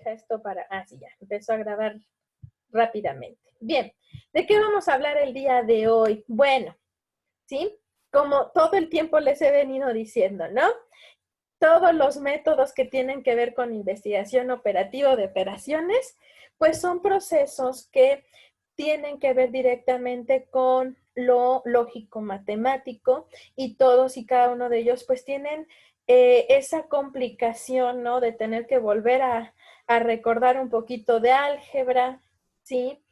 deja esto para... Ah, sí, ya, empezó a grabar rápidamente. Bien, ¿de qué vamos a hablar el día de hoy? Bueno, ¿sí? Como todo el tiempo les he venido diciendo, ¿no? Todos los métodos que tienen que ver con investigación operativa de operaciones, pues son procesos que tienen que ver directamente con lo lógico matemático y todos y cada uno de ellos pues tienen esa complicación, ¿no? De tener que volver a recordar un poquito de álgebra, ¿sí?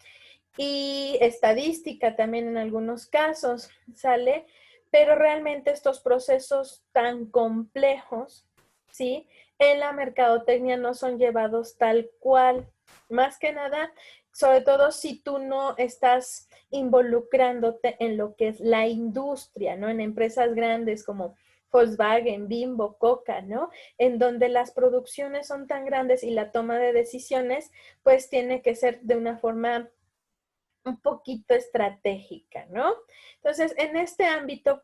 Y estadística también en algunos casos, ¿sale? Pero realmente estos procesos tan complejos, ¿sí? En la mercadotecnia no son llevados tal cual. Más que nada, sobre todo si tú no estás involucrándote en lo que es la industria, ¿no? En empresas grandes como Volkswagen, Bimbo, Coca, ¿no? En donde las producciones son tan grandes y la toma de decisiones, pues tiene que ser de una forma un poquito estratégica, ¿no? Entonces, en este ámbito,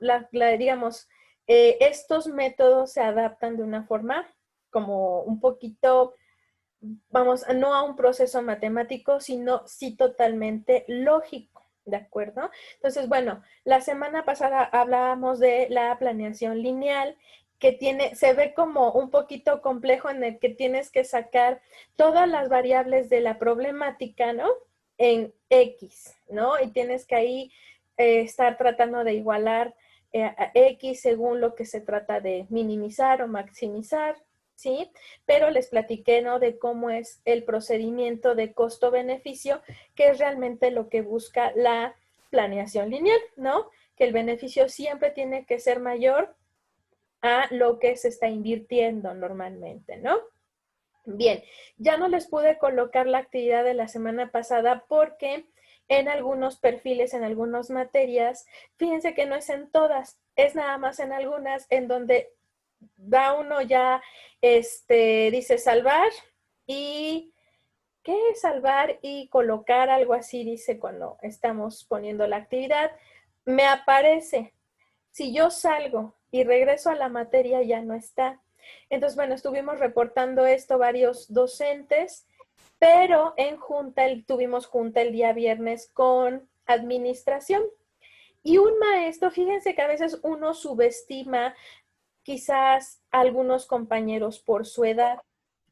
digamos, estos métodos se adaptan de una forma como un poquito, vamos, no a un proceso matemático, sino sí totalmente lógico, ¿de acuerdo? Entonces, bueno, la semana pasada hablábamos de la planeación lineal, que se ve como un poquito complejo en el que tienes que sacar todas las variables de la problemática, ¿no? En X, ¿no? Y tienes que ahí estar tratando de igualar a X según lo que se trata de minimizar o maximizar, ¿sí? Pero les platiqué, ¿no? De cómo es el procedimiento de costo-beneficio, que es realmente lo que busca la planeación lineal, ¿no? Que el beneficio siempre tiene que ser mayor a lo que se está invirtiendo normalmente, ¿no? Bien, ya no les pude colocar la actividad de la semana pasada porque en algunos perfiles, en algunas materias, fíjense que no es en todas, es nada más en algunas en donde da uno ya, dice salvar y ¿qué es salvar y colocar? Algo así dice cuando estamos poniendo la actividad. Me aparece, si yo salgo y regreso a la materia ya no está. Entonces, bueno, estuvimos reportando esto varios docentes, pero tuvimos junta el día viernes con administración. Y un maestro, fíjense que a veces uno subestima quizás algunos compañeros por su edad,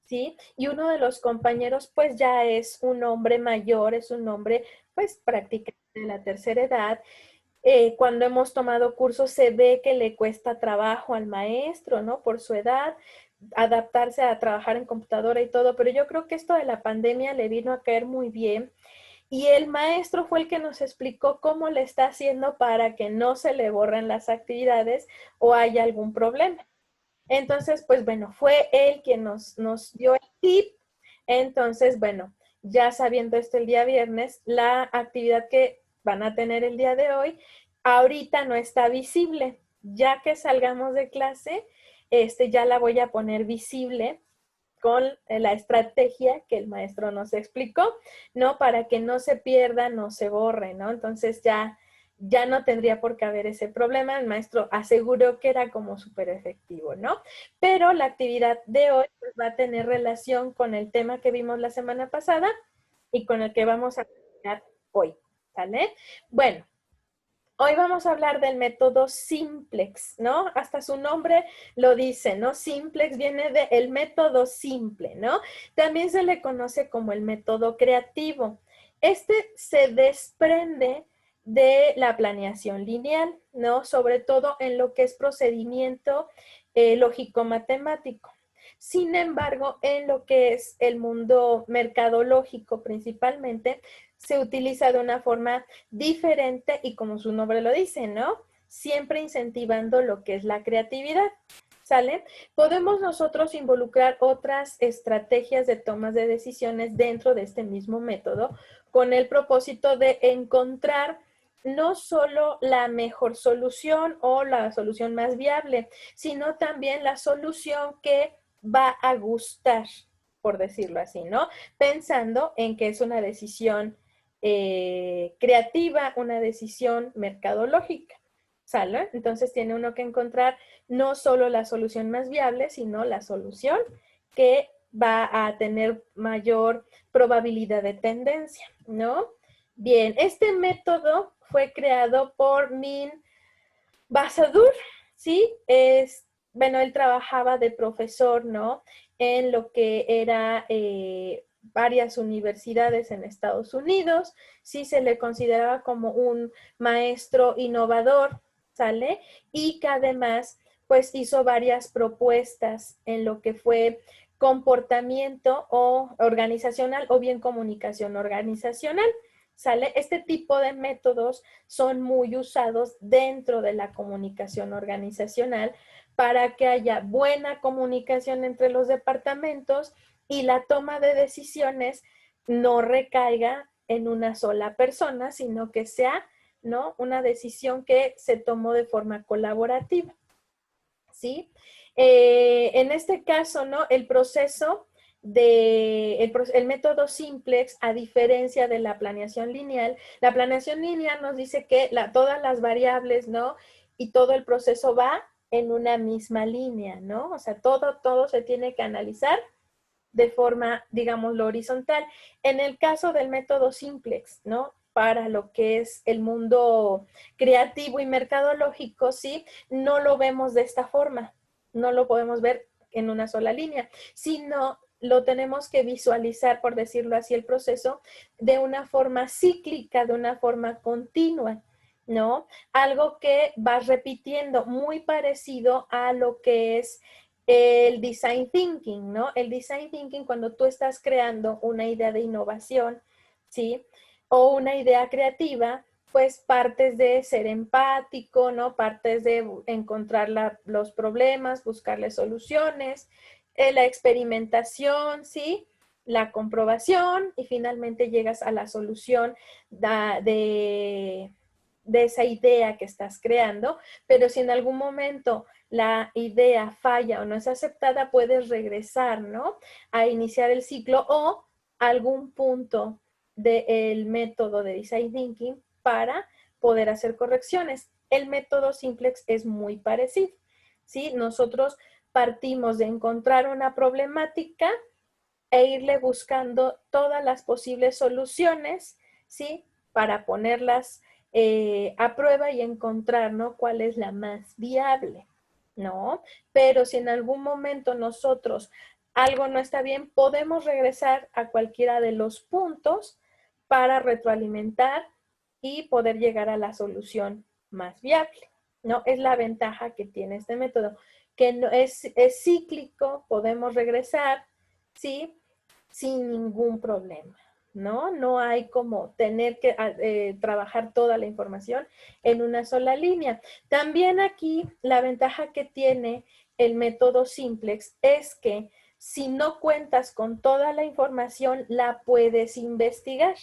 ¿sí? Y uno de los compañeros pues ya es un hombre mayor, es un hombre pues prácticamente de la tercera edad. Cuando hemos tomado cursos se ve que le cuesta trabajo al maestro, ¿no? Por su edad, adaptarse a trabajar en computadora y todo, pero yo creo que esto de la pandemia le vino a caer muy bien y el maestro fue el que nos explicó cómo le está haciendo para que no se le borren las actividades o haya algún problema. Entonces, pues bueno, fue él quien nos dio el tip. Entonces, bueno, ya sabiendo esto el día viernes, la actividad que van a tener el día de hoy, ahorita no está visible. Ya que salgamos de clase, ya la voy a poner visible con la estrategia que el maestro nos explicó, ¿no? Para que no se pierda, no se borre, ¿no? Entonces ya no tendría por qué haber ese problema. El maestro aseguró que era como súper efectivo, ¿no? Pero la actividad de hoy pues, va a tener relación con el tema que vimos la semana pasada y con el que vamos a terminar hoy, ¿sale? Bueno, hoy vamos a hablar del método simplex, ¿no? Hasta su nombre lo dice, ¿no? Simplex viene del método simple, ¿no? También se le conoce como el método creativo. Este se desprende de la planeación lineal, ¿no? Sobre todo en lo que es procedimiento lógico-matemático. Sin embargo, en lo que es el mundo mercadológico principalmente, se utiliza de una forma diferente y como su nombre lo dice, ¿no? Siempre incentivando lo que es la creatividad, ¿sale? Podemos nosotros involucrar otras estrategias de tomas de decisiones dentro de este mismo método con el propósito de encontrar no solo la mejor solución o la solución más viable, sino también la solución que va a gustar, por decirlo así, ¿no? Pensando en que es una decisión creativa, una decisión mercadológica, ¿sale? Entonces tiene uno que encontrar no solo la solución más viable, sino la solución que va a tener mayor probabilidad de tendencia, ¿no? Bien, este método fue creado por Min Basadur, ¿sí? Bueno, él trabajaba de profesor, ¿no? En lo que era varias universidades en Estados Unidos, sí se le consideraba como un maestro innovador, ¿sale? Y que además, pues hizo varias propuestas en lo que fue comportamiento o organizacional o bien comunicación organizacional. ¿Sale? Este tipo de métodos son muy usados dentro de la comunicación organizacional para que haya buena comunicación entre los departamentos y la toma de decisiones no recaiga en una sola persona, sino que sea, ¿no?, una decisión que se tomó de forma colaborativa, ¿sí? En este caso, ¿no?, el proceso el método simplex, a diferencia de la planeación lineal nos dice que todas las variables, ¿no?, y todo el proceso va en una misma línea, ¿no? O sea, todo se tiene que analizar de forma, digámoslo, horizontal. En el caso del método simplex, ¿no?, para lo que es el mundo creativo y mercadológico, ¿sí?, no lo vemos de esta forma, no lo podemos ver en una sola línea, sino lo tenemos que visualizar, por decirlo así, el proceso de una forma cíclica, de una forma continua, ¿no? Algo que va repitiendo, muy parecido a lo que es el design thinking, ¿no? El design thinking, cuando tú estás creando una idea de innovación, ¿sí?, o una idea creativa, pues partes de ser empático, ¿no? Partes de encontrar los problemas, buscarle soluciones, la experimentación, ¿sí?, la comprobación, y finalmente llegas a la solución de esa idea que estás creando. Pero si en algún momento la idea falla o no es aceptada, puedes regresar, ¿no?, a iniciar el ciclo o algún punto del método de Design Thinking para poder hacer correcciones. El método Simplex es muy parecido, ¿sí? Nosotros partimos de encontrar una problemática e irle buscando todas las posibles soluciones, ¿sí?, para ponerlas a prueba y encontrar, ¿no?, cuál es la más viable, ¿no? Pero si en algún momento nosotros algo no está bien, podemos regresar a cualquiera de los puntos para retroalimentar y poder llegar a la solución más viable, ¿no? Es la ventaja que tiene este método, que no, es cíclico, podemos regresar, ¿sí?, sin ningún problema, ¿no? No hay como tener que trabajar toda la información en una sola línea. También aquí la ventaja que tiene el método Simplex es que si no cuentas con toda la información, la puedes investigar,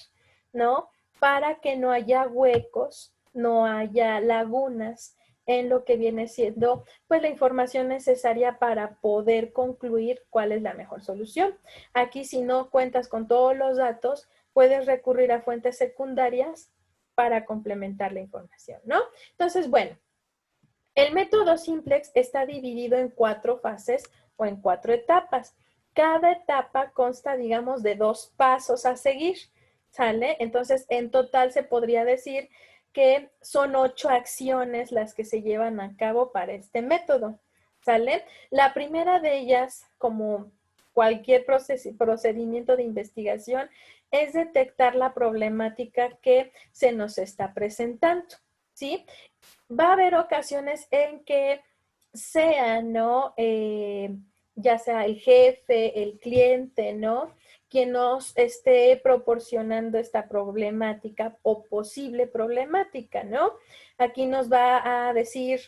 ¿no? Para que no haya huecos, no haya lagunas en lo que viene siendo, pues, la información necesaria para poder concluir cuál es la mejor solución. Aquí, si no cuentas con todos los datos, puedes recurrir a fuentes secundarias para complementar la información, ¿no? Entonces, bueno, el método Simplex está dividido en 4 fases o en 4 etapas. Cada etapa consta, digamos, de 2 pasos a seguir, ¿sale? Entonces, en total se podría decir que son 8 acciones las que se llevan a cabo para este método, ¿sale? La primera de ellas, como cualquier procedimiento de investigación, es detectar la problemática que se nos está presentando, ¿sí? Va a haber ocasiones en que sea, ¿no?, ya sea el jefe, el cliente, ¿no?, quien nos esté proporcionando esta problemática o posible problemática, ¿no? Aquí nos va a decir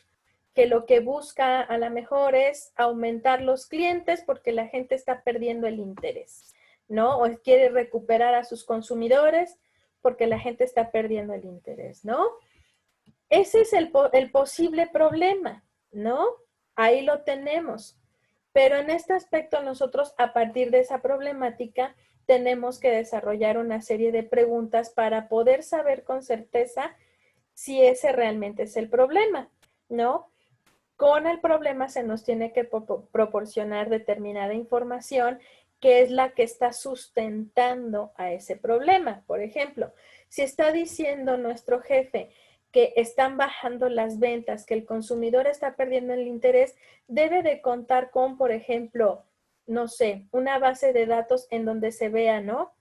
que lo que busca a lo mejor es aumentar los clientes porque la gente está perdiendo el interés, ¿no? O quiere recuperar a sus consumidores porque la gente está perdiendo el interés, ¿no? Ese es el posible problema, ¿no? Ahí lo tenemos. Pero en este aspecto nosotros, a partir de esa problemática, tenemos que desarrollar una serie de preguntas para poder saber con certeza si ese realmente es el problema, ¿no? Con el problema se nos tiene que proporcionar determinada información que es la que está sustentando a ese problema. Por ejemplo, si está diciendo nuestro jefe que están bajando las ventas, que el consumidor está perdiendo el interés, debe de contar con, por ejemplo, no sé, una base de datos en donde se vea, ¿no?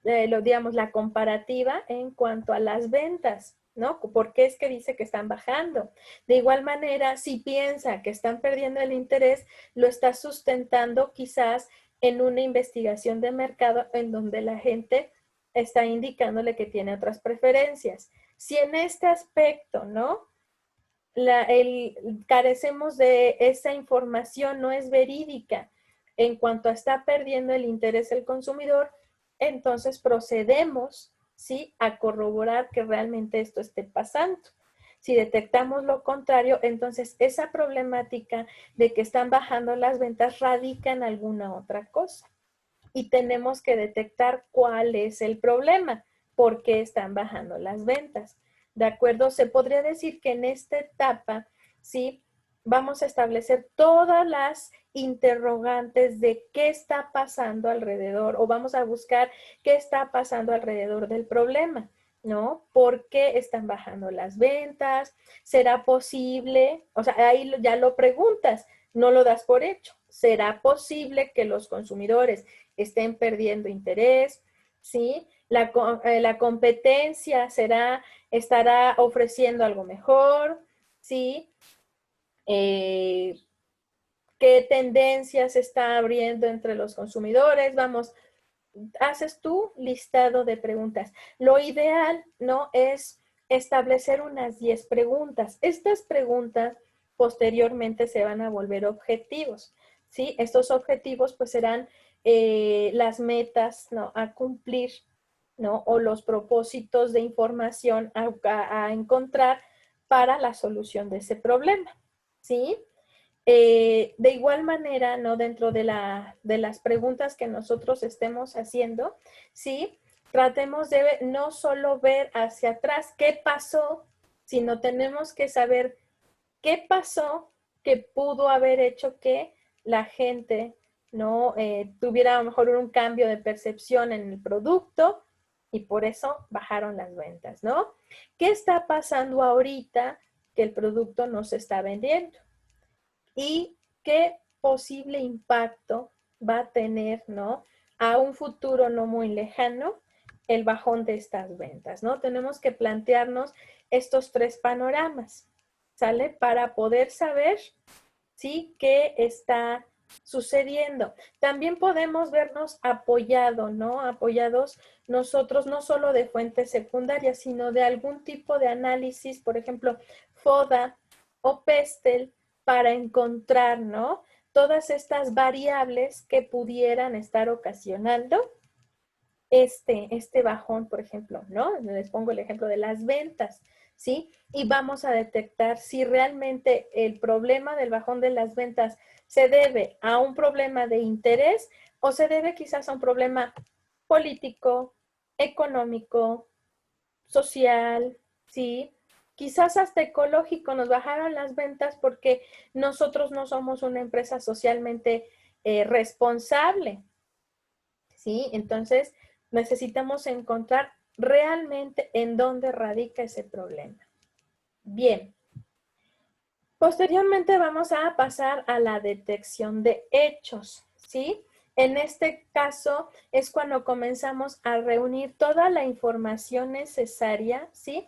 Digamos, la comparativa en cuanto a las ventas, ¿no? ¿Por qué es que dice que están bajando? De igual manera, si piensa que están perdiendo el interés, lo está sustentando quizás en una investigación de mercado en donde la gente está indicándole que tiene otras preferencias. Si en este aspecto, ¿no? Carecemos de esa información, no es verídica en cuanto a está perdiendo el interés el consumidor, entonces procedemos, ¿sí?, a corroborar que realmente esto esté pasando. Si detectamos lo contrario, entonces esa problemática de que están bajando las ventas radica en alguna otra cosa. Y tenemos que detectar cuál es el problema, por qué están bajando las ventas. ¿De acuerdo? Se podría decir que en esta etapa, ¿sí?, vamos a establecer todas las interrogantes de qué está pasando alrededor, o vamos a buscar qué está pasando alrededor del problema, ¿no? ¿Por qué están bajando las ventas? ¿Será posible? O sea, ahí ya lo preguntas, no lo das por hecho. ¿Será posible que los consumidores estén perdiendo interés? ¿Sí? La competencia estará ofreciendo algo mejor, ¿sí? ¿Qué tendencias está abriendo entre los consumidores? Vamos, haces tu listado de preguntas. Lo ideal, ¿no?, es establecer unas 10 preguntas. Estas preguntas posteriormente se van a volver objetivos, ¿sí? Estos objetivos pues serán las metas, ¿no?, a cumplir, ¿no?, o los propósitos de información a encontrar para la solución de ese problema, ¿sí? De igual manera, ¿no?, dentro de las preguntas que nosotros estemos haciendo, ¿sí?, tratemos de no solo ver hacia atrás qué pasó, sino tenemos que saber qué pasó que pudo haber hecho que la gente, ¿no?, tuviera a lo mejor un cambio de percepción en el producto y por eso bajaron las ventas, ¿no? ¿Qué está pasando ahorita que el producto no se está vendiendo? Y qué posible impacto va a tener, ¿no?, a un futuro no muy lejano el bajón de estas ventas, ¿no? Tenemos que plantearnos estos 3 panoramas, ¿sale? Para poder saber, ¿sí?, qué está sucediendo. También podemos vernos apoyados, ¿no? Apoyados nosotros no solo de fuentes secundarias, sino de algún tipo de análisis, por ejemplo, FODA o PESTEL, para encontrar, ¿no?, todas estas variables que pudieran estar ocasionando este bajón, por ejemplo, ¿no? Les pongo el ejemplo de las ventas, ¿sí? Y vamos a detectar si realmente el problema del bajón de las ventas se debe a un problema de interés o se debe quizás a un problema político, económico, social, ¿sí? Quizás hasta ecológico, nos bajaron las ventas porque nosotros no somos una empresa socialmente responsable, ¿sí? Entonces, necesitamos encontrar realmente en dónde radica ese problema. Bien. Posteriormente vamos a pasar a la detección de hechos, ¿sí? En este caso es cuando comenzamos a reunir toda la información necesaria, ¿sí?,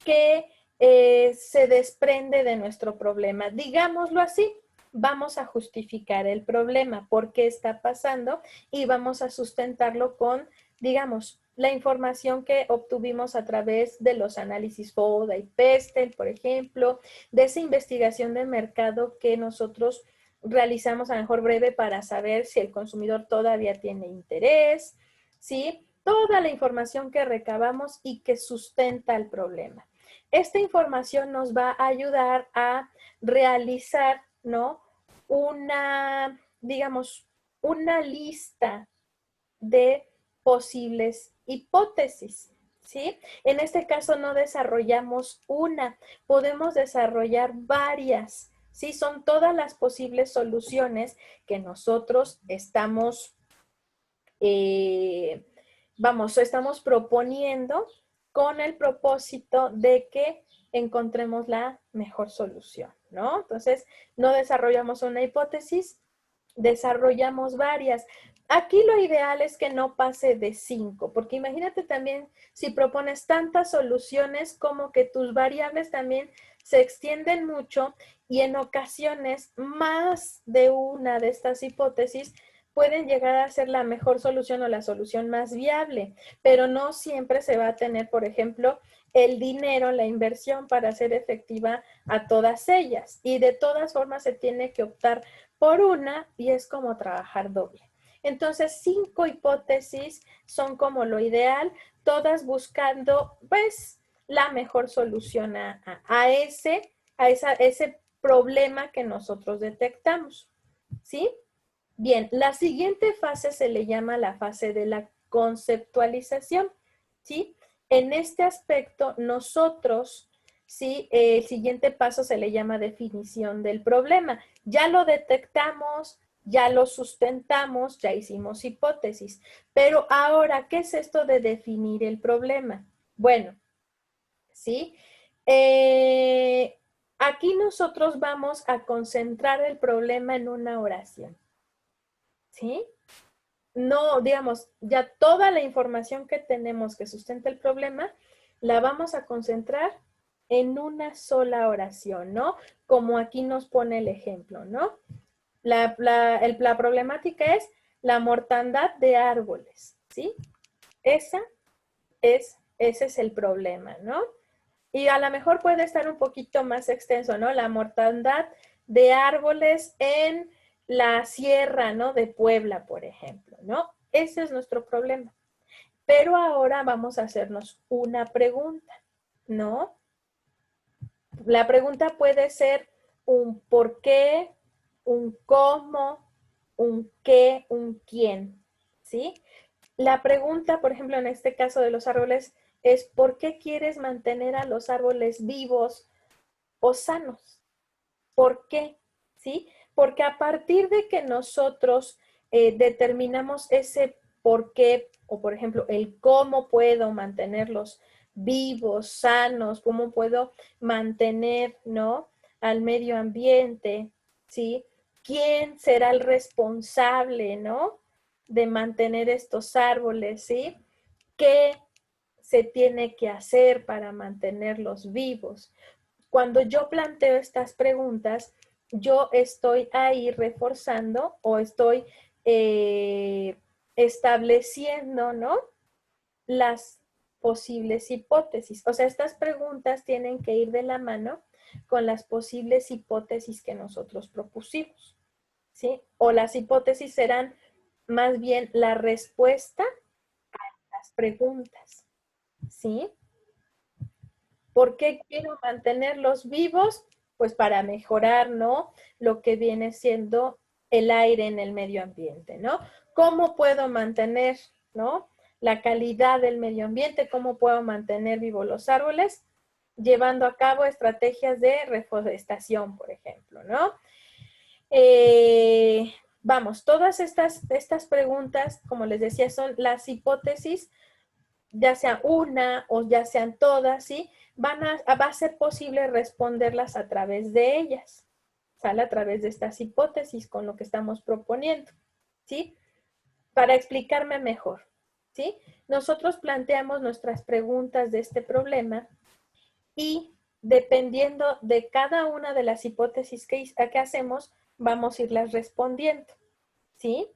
que se desprende de nuestro problema. Digámoslo así, vamos a justificar el problema, por qué está pasando y vamos a sustentarlo con, digamos, la información que obtuvimos a través de los análisis FODA y PESTEL, por ejemplo, de esa investigación de mercado que nosotros realizamos a lo mejor breve para saber si el consumidor todavía tiene interés, ¿sí? Toda la información que recabamos y que sustenta el problema. Esta información nos va a ayudar a realizar, ¿no?, digamos, una lista de posibles hipótesis, ¿sí? En este caso no desarrollamos una, podemos desarrollar varias, ¿sí? Son todas las posibles soluciones que nosotros estamos vamos, estamos proponiendo con el propósito de que encontremos la mejor solución, ¿no? Entonces, no desarrollamos una hipótesis, desarrollamos varias. Aquí lo ideal es que no pase de 5, porque imagínate también si propones tantas soluciones como que tus variables también se extienden mucho y en ocasiones más de una de estas hipótesis pueden llegar a ser la mejor solución o la solución más viable, pero no siempre se va a tener, por ejemplo, el dinero, la inversión para hacer efectiva a todas ellas. Y de todas formas se tiene que optar por una y es como trabajar doble. Entonces, 5 hipótesis son como lo ideal, todas buscando, pues, la mejor solución ese problema que nosotros detectamos. ¿Sí? Bien, la siguiente fase se le llama la fase de la conceptualización. ¿Sí? En este aspecto, nosotros, ¿sí? El siguiente paso se le llama definición del problema. Ya lo detectamos, ya lo sustentamos, ya hicimos hipótesis. Pero ahora, ¿qué es esto de definir el problema? Bueno, ¿sí? Aquí nosotros vamos a concentrar el problema en una oración. ¿Sí? No, digamos, ya toda la información que tenemos que sustenta el problema, la vamos a concentrar en una sola oración, ¿no? Como aquí nos pone el ejemplo, ¿no? La problemática es la mortandad de árboles, ¿sí? Ese es el problema, ¿no? Y a lo mejor puede estar un poquito más extenso, ¿no? La mortandad de árboles en la sierra, ¿no? De Puebla, por ejemplo, ¿no? Ese es nuestro problema. Pero ahora vamos a hacernos una pregunta, ¿no? La pregunta puede ser un por qué, un cómo, un qué, un quién, ¿sí? La pregunta, por ejemplo, en este caso de los árboles, es ¿por qué quieres mantener a los árboles vivos o sanos? ¿Por qué? ¿Sí? Porque a partir de que nosotros determinamos ese por qué, o por ejemplo, el cómo puedo mantenerlos vivos, sanos, cómo puedo mantener, ¿no? Al medio ambiente, ¿sí? ¿Quién será el responsable, ¿no? De mantener estos árboles, ¿sí? ¿Qué se tiene que hacer para mantenerlos vivos? Cuando yo planteo estas preguntas, yo estoy ahí reforzando o estoy eh, estableciendo, ¿no? Las posibles hipótesis. O sea, estas preguntas tienen que ir de la mano con las posibles hipótesis que nosotros propusimos, ¿sí? O las hipótesis serán más bien la respuesta a las preguntas, ¿sí? ¿Por qué quiero mantenerlos vivos? Pues para mejorar, ¿no? Lo que viene siendo el aire en el medio ambiente, ¿no? ¿Cómo puedo mantener, ¿no? La calidad del medio ambiente, ¿cómo puedo mantener vivos los árboles? Llevando a cabo estrategias de reforestación, por ejemplo, ¿no? Vamos, todas estas preguntas, como les decía, son las hipótesis ya sea una o ya sean todas, ¿sí? Va a ser posible responderlas a través de ellas, ¿sale? A través de estas hipótesis con lo que estamos proponiendo, ¿sí? Para explicarme mejor, ¿sí? Nosotros planteamos nuestras preguntas de este problema y dependiendo de cada una de las hipótesis que hacemos, vamos a irlas respondiendo, ¿sí?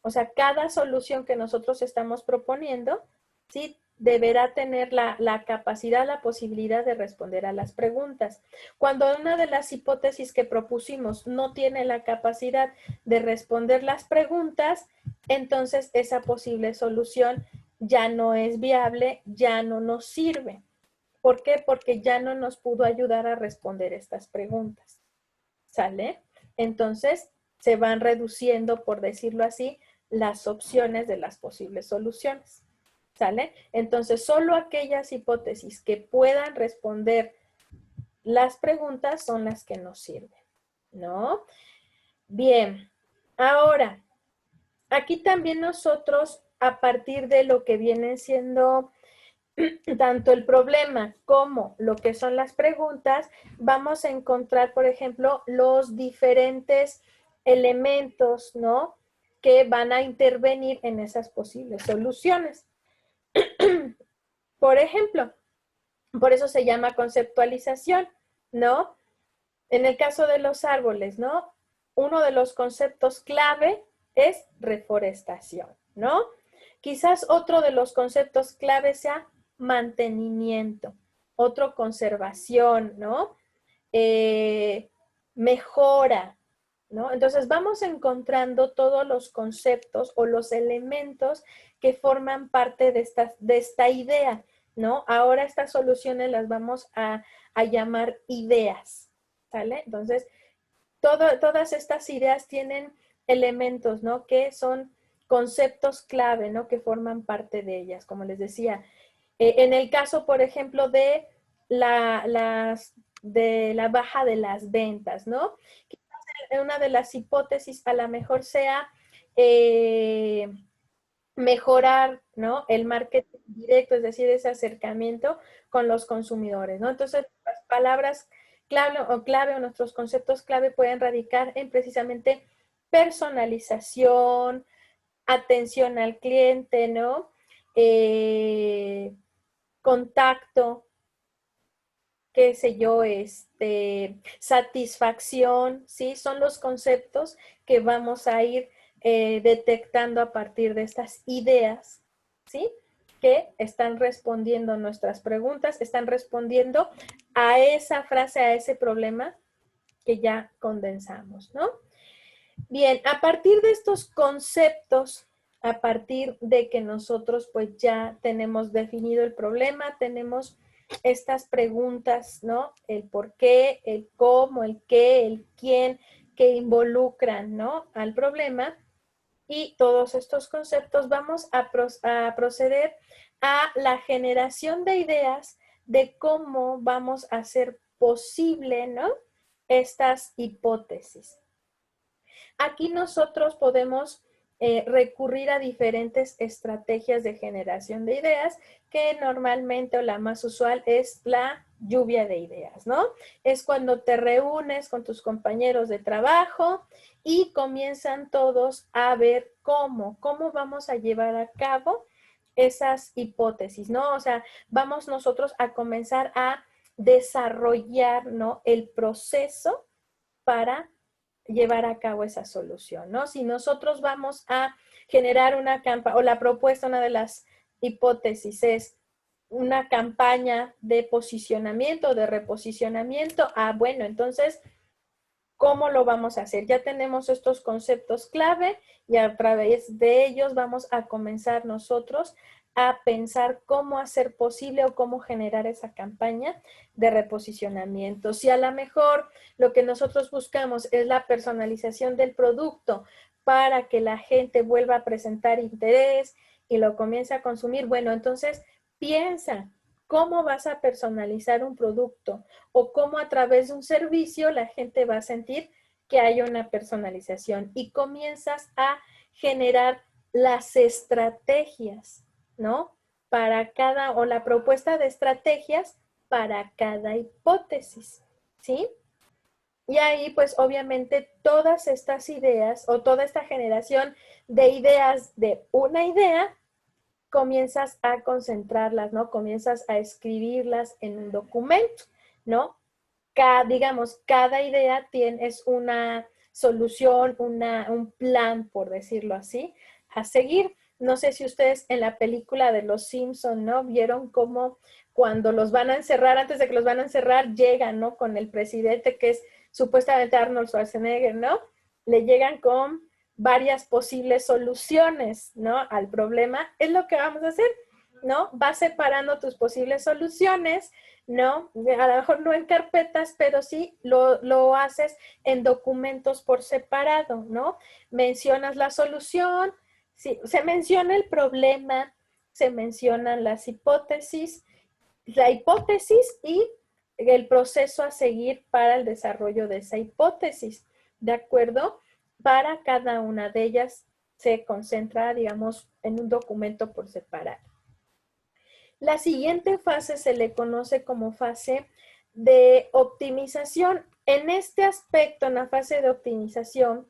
O sea, cada solución que nosotros estamos proponiendo, ¿sí? Deberá tener la capacidad, la posibilidad de responder a las preguntas. Cuando una de las hipótesis que propusimos no tiene la capacidad de responder las preguntas, entonces esa posible solución ya no es viable, ya no nos sirve. ¿Por qué? Porque ya no nos pudo ayudar a responder estas preguntas. ¿Sale? Entonces, se van reduciendo, por decirlo así, las opciones de las posibles soluciones. ¿Sale? Entonces, solo aquellas hipótesis que puedan responder las preguntas son las que nos sirven, ¿no? Bien, ahora, aquí también nosotros a partir de lo que vienen siendo tanto el problema como lo que son las preguntas, vamos a encontrar, por ejemplo, los diferentes elementos, ¿no?, que van a intervenir en esas posibles soluciones. Por ejemplo, por eso se llama conceptualización, ¿no? En el caso de los árboles, ¿no? Uno de los conceptos clave es reforestación, ¿no? Quizás otro de los conceptos clave sea mantenimiento, otro conservación, ¿no? Mejora, ¿no? Entonces vamos encontrando todos los conceptos o los elementos que forman parte de esta idea, ¿no? Ahora estas soluciones las vamos a llamar ideas, ¿sale? Entonces, todas estas ideas tienen elementos, ¿no?, que son conceptos clave, ¿no?, que forman parte de ellas, como les decía. En el caso, por ejemplo, de de la baja de las ventas, ¿no? Quizás una de las hipótesis a lo mejor sea mejorar, ¿no?, el marketing directo, es decir, ese acercamiento con los consumidores, ¿no? Entonces, las palabras clave o nuestros conceptos clave pueden radicar en precisamente personalización, atención al cliente, ¿no? Contacto, qué sé yo, satisfacción, ¿sí? Son los conceptos que vamos a ir detectando a partir de estas ideas, ¿sí?, que están respondiendo nuestras preguntas, están respondiendo a esa frase, a ese problema que ya condensamos, ¿no? Bien, a partir de estos conceptos, a partir de que nosotros pues ya tenemos definido el problema, tenemos estas preguntas, ¿no? El por qué, el cómo, el qué, el quién, que involucran, ¿no?, al problema. Y todos estos conceptos vamos a proceder a la generación de ideas de cómo vamos a hacer posible, ¿no?, estas hipótesis. Aquí nosotros podemos recurrir a diferentes estrategias de generación de ideas, que normalmente o la más usual es la lluvia de ideas, ¿no? Es cuando te reúnes con tus compañeros de trabajo y comienzan todos a ver cómo vamos a llevar a cabo esas hipótesis, ¿no? O sea, vamos nosotros a comenzar a desarrollar, ¿no?, el proceso para llevar a cabo esa solución, ¿no? Si nosotros vamos a generar una campaña, o la propuesta, una de las hipótesis es una campaña de posicionamiento, de reposicionamiento, bueno, entonces, ¿cómo lo vamos a hacer? Ya tenemos estos conceptos clave y a través de ellos vamos a comenzar nosotros a pensar cómo hacer posible o cómo generar esa campaña de reposicionamiento. Si a lo mejor lo que nosotros buscamos es la personalización del producto para que la gente vuelva a presentar interés y lo comience a consumir, bueno, entonces piensa cómo vas a personalizar un producto o cómo a través de un servicio la gente va a sentir que hay una personalización y comienzas a generar las estrategias, ¿no?, para cada, o la propuesta de estrategias para cada hipótesis, ¿sí? Y ahí, pues, obviamente, todas estas ideas o toda esta generación de ideas de una idea, comienzas a concentrarlas, ¿no? Comienzas a escribirlas en un documento, ¿no? Digamos, cada idea es una solución, un plan, por decirlo así, a seguir. No sé si ustedes en la película de Los Simpson, ¿no?, vieron cómo cuando los van a encerrar, antes de que los van a encerrar, llegan, ¿no?, con el presidente, que es supuestamente Arnold Schwarzenegger, ¿no? Le llegan con varias posibles soluciones, ¿no?, al problema. Es lo que vamos a hacer, ¿no? Vas separando tus posibles soluciones, ¿no? A lo mejor no en carpetas, pero sí lo haces en documentos por separado, ¿no? Mencionas la solución, sí, se menciona el problema, se mencionan las hipótesis, la hipótesis y el proceso a seguir para el desarrollo de esa hipótesis, ¿de acuerdo? Para cada una de ellas se concentra, digamos, en un documento por separado. La siguiente fase se le conoce como fase de optimización. En este aspecto, en la fase de optimización,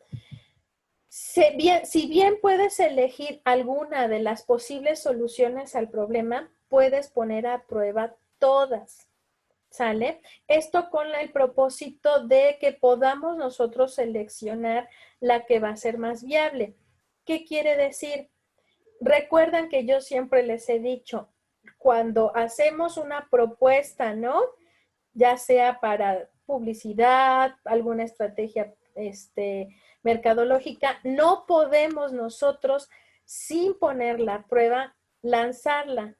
si bien puedes elegir alguna de las posibles soluciones al problema, puedes poner a prueba todas. ¿Sale? Esto con el propósito de que podamos nosotros seleccionar la que va a ser más viable. ¿Qué quiere decir? Recuerdan que yo siempre les he dicho, cuando hacemos una propuesta, ¿no? Ya sea para publicidad, alguna estrategia mercadológica, no podemos nosotros, sin poner la prueba, lanzarla,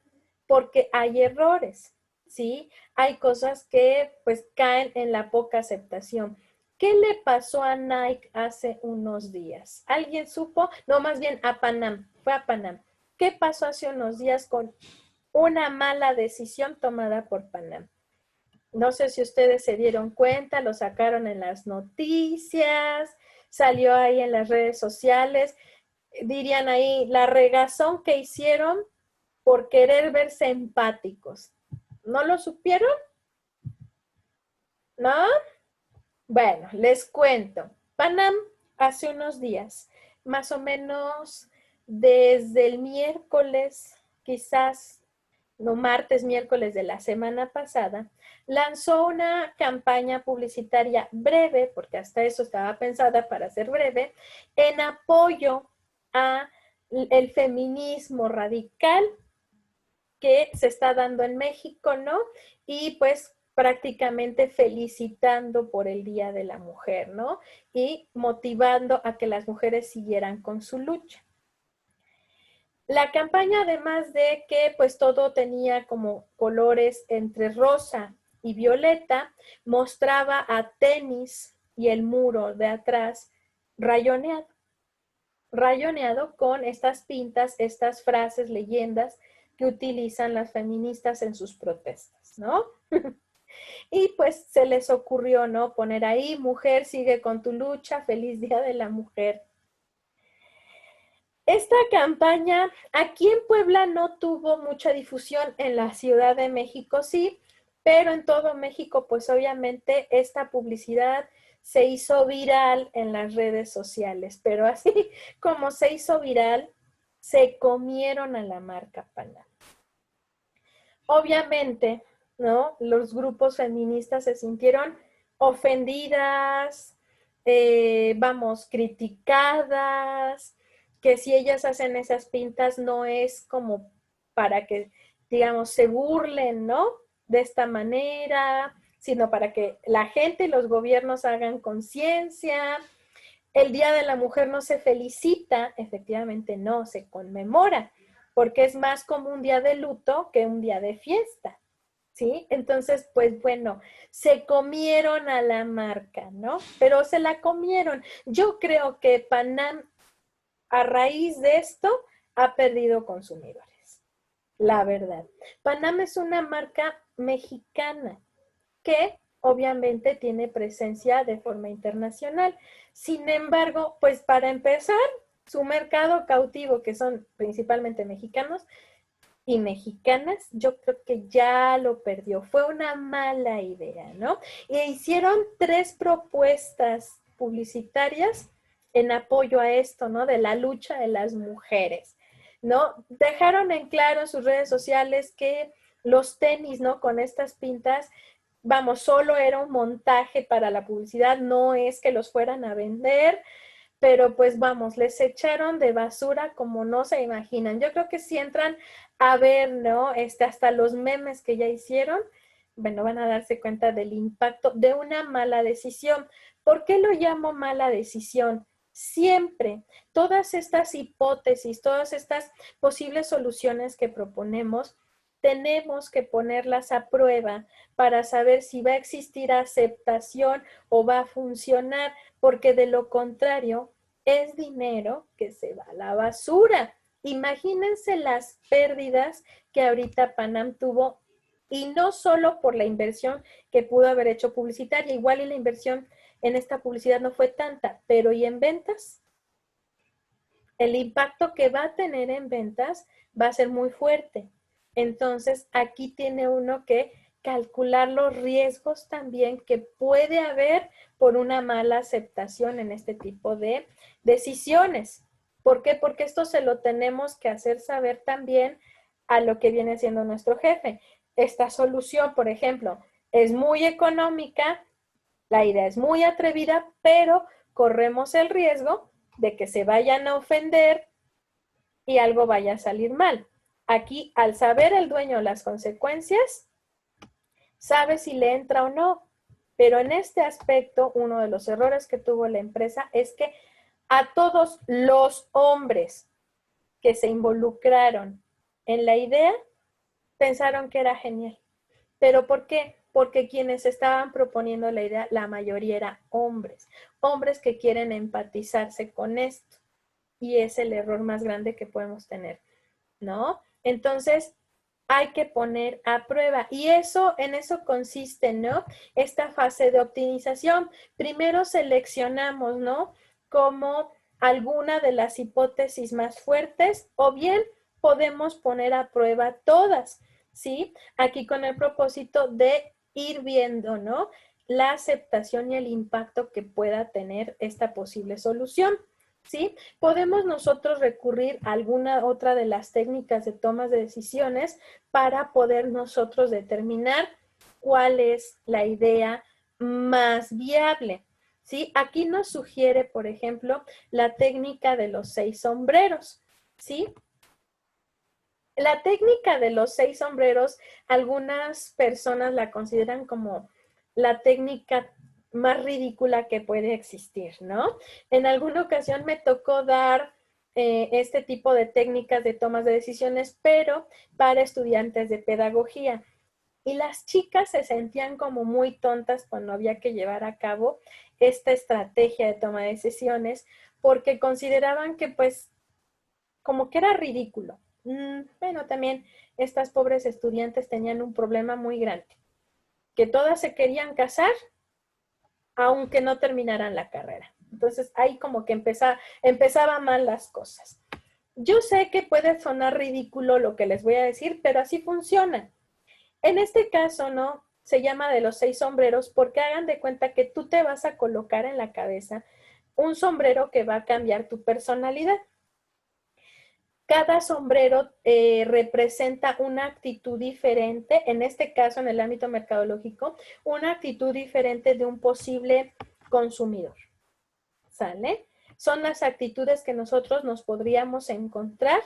porque hay errores, ¿sí? Hay cosas que pues caen en la poca aceptación. ¿Qué le pasó a Nike hace unos días? ¿Alguien supo? No, más bien a Panam, fue a Panam. ¿Qué pasó hace unos días con una mala decisión tomada por Panam? No sé si ustedes se dieron cuenta, lo sacaron en las noticias, salió ahí en las redes sociales, dirían ahí, la regazón que hicieron por querer verse empáticos. ¿No lo supieron? ¿No? Bueno, les cuento. Panam hace unos días, más o menos desde el miércoles, quizás no martes, miércoles de la semana pasada, lanzó una campaña publicitaria breve, porque hasta eso estaba pensada para ser breve, en apoyo a el feminismo radical que se está dando en México, ¿no? Y pues prácticamente felicitando por el Día de la Mujer, ¿no? Y motivando a que las mujeres siguieran con su lucha. La campaña, además de que pues todo tenía como colores entre rosa y violeta, mostraba a Tenis y el muro de atrás rayoneado con estas pintas, estas frases, leyendas que utilizan las feministas en sus protestas, ¿no? Y pues se les ocurrió, ¿no? Poner ahí, mujer, sigue con tu lucha, feliz Día de la Mujer. Esta campaña aquí en Puebla no tuvo mucha difusión, en la Ciudad de México sí, pero en todo México pues obviamente esta publicidad se hizo viral en las redes sociales, pero así como se hizo viral, se comieron a la marca Panam. Obviamente, ¿no? Los grupos feministas se sintieron ofendidas, criticadas, que si ellas hacen esas pintas no es como para que, digamos, se burlen, ¿no? De esta manera, sino para que la gente y los gobiernos hagan conciencia. El Día de la Mujer no se felicita, efectivamente no, se conmemora, porque es más como un día de luto que un día de fiesta. ¿Sí? Entonces, pues bueno, se comieron a la marca, ¿no? Pero se la comieron. Yo creo que Panam, a raíz de esto, ha perdido consumidores. La verdad. Panam es una marca mexicana que obviamente tiene presencia de forma internacional. Sin embargo, pues para empezar, su mercado cautivo, que son principalmente mexicanos, y mexicanas, yo creo que ya lo perdió. Fue una mala idea, ¿no? Y hicieron 3 propuestas publicitarias en apoyo a esto, ¿no? De la lucha de las mujeres, ¿no? Dejaron en claro en sus redes sociales que los tenis, ¿no? Con estas pintas, solo era un montaje para la publicidad, no es que los fueran a vender, pero pues les echaron de basura como no se imaginan. Yo creo que si entran a ver, ¿no? Hasta los memes que ya hicieron, bueno, van a darse cuenta del impacto de una mala decisión. ¿Por qué lo llamo mala decisión? Siempre, todas estas hipótesis, todas estas posibles soluciones que proponemos, tenemos que ponerlas a prueba para saber si va a existir aceptación o va a funcionar, porque de lo contrario es dinero que se va a la basura. Imagínense las pérdidas que ahorita Panam tuvo, y no solo por la inversión que pudo haber hecho publicitaria, igual y la inversión en esta publicidad no fue tanta, pero ¿y en ventas? el impacto que va a tener en ventas va a ser muy fuerte. Entonces, aquí tiene uno que calcular los riesgos también que puede haber por una mala aceptación en este tipo de decisiones. ¿Por qué? Porque esto se lo tenemos que hacer saber también a lo que viene siendo nuestro jefe. Esta solución, por ejemplo, es muy económica, la idea es muy atrevida, pero corremos el riesgo de que se vayan a ofender y algo vaya a salir mal. Aquí, al saber el dueño las consecuencias, sabe si le entra o no. Pero en este aspecto, uno de los errores que tuvo la empresa es que a todos los hombres que se involucraron en la idea pensaron que era genial. ¿Pero por qué? Porque quienes estaban proponiendo la idea, la mayoría eran hombres, hombres que quieren empatizarse con esto. Y es el error más grande que podemos tener, ¿no? Entonces, hay que poner a prueba. Y eso, en eso consiste, ¿no? Esta fase de optimización. Primero seleccionamos, ¿no? Como alguna de las hipótesis más fuertes o bien podemos poner a prueba todas, ¿sí? Aquí con el propósito de ir viendo, ¿no? La aceptación y el impacto que pueda tener esta posible solución. ¿Sí? Podemos nosotros recurrir a alguna otra de las técnicas de tomas de decisiones para poder nosotros determinar cuál es la idea más viable. ¿Sí? Aquí nos sugiere, por ejemplo, la técnica de los 6 sombreros. ¿Sí? La técnica de los 6 sombreros, algunas personas la consideran como la técnica más ridícula que puede existir, ¿no? En alguna ocasión me tocó dar este tipo de técnicas de tomas de decisiones, pero para estudiantes de pedagogía. Y las chicas se sentían como muy tontas cuando había que llevar a cabo esta estrategia de toma de decisiones, porque consideraban que pues como que era ridículo. Bueno, también estas pobres estudiantes tenían un problema muy grande, que todas se querían casar aunque no terminaran la carrera. Entonces ahí como que empezaba mal las cosas. Yo sé que puede sonar ridículo lo que les voy a decir, pero así funciona. En este caso, ¿no? Se llama de los 6 sombreros porque hagan de cuenta que tú te vas a colocar en la cabeza un sombrero que va a cambiar tu personalidad. Cada sombrero representa una actitud diferente, en este caso en el ámbito mercadológico, una actitud diferente de un posible consumidor. ¿Sale? Son las actitudes que nosotros nos podríamos encontrar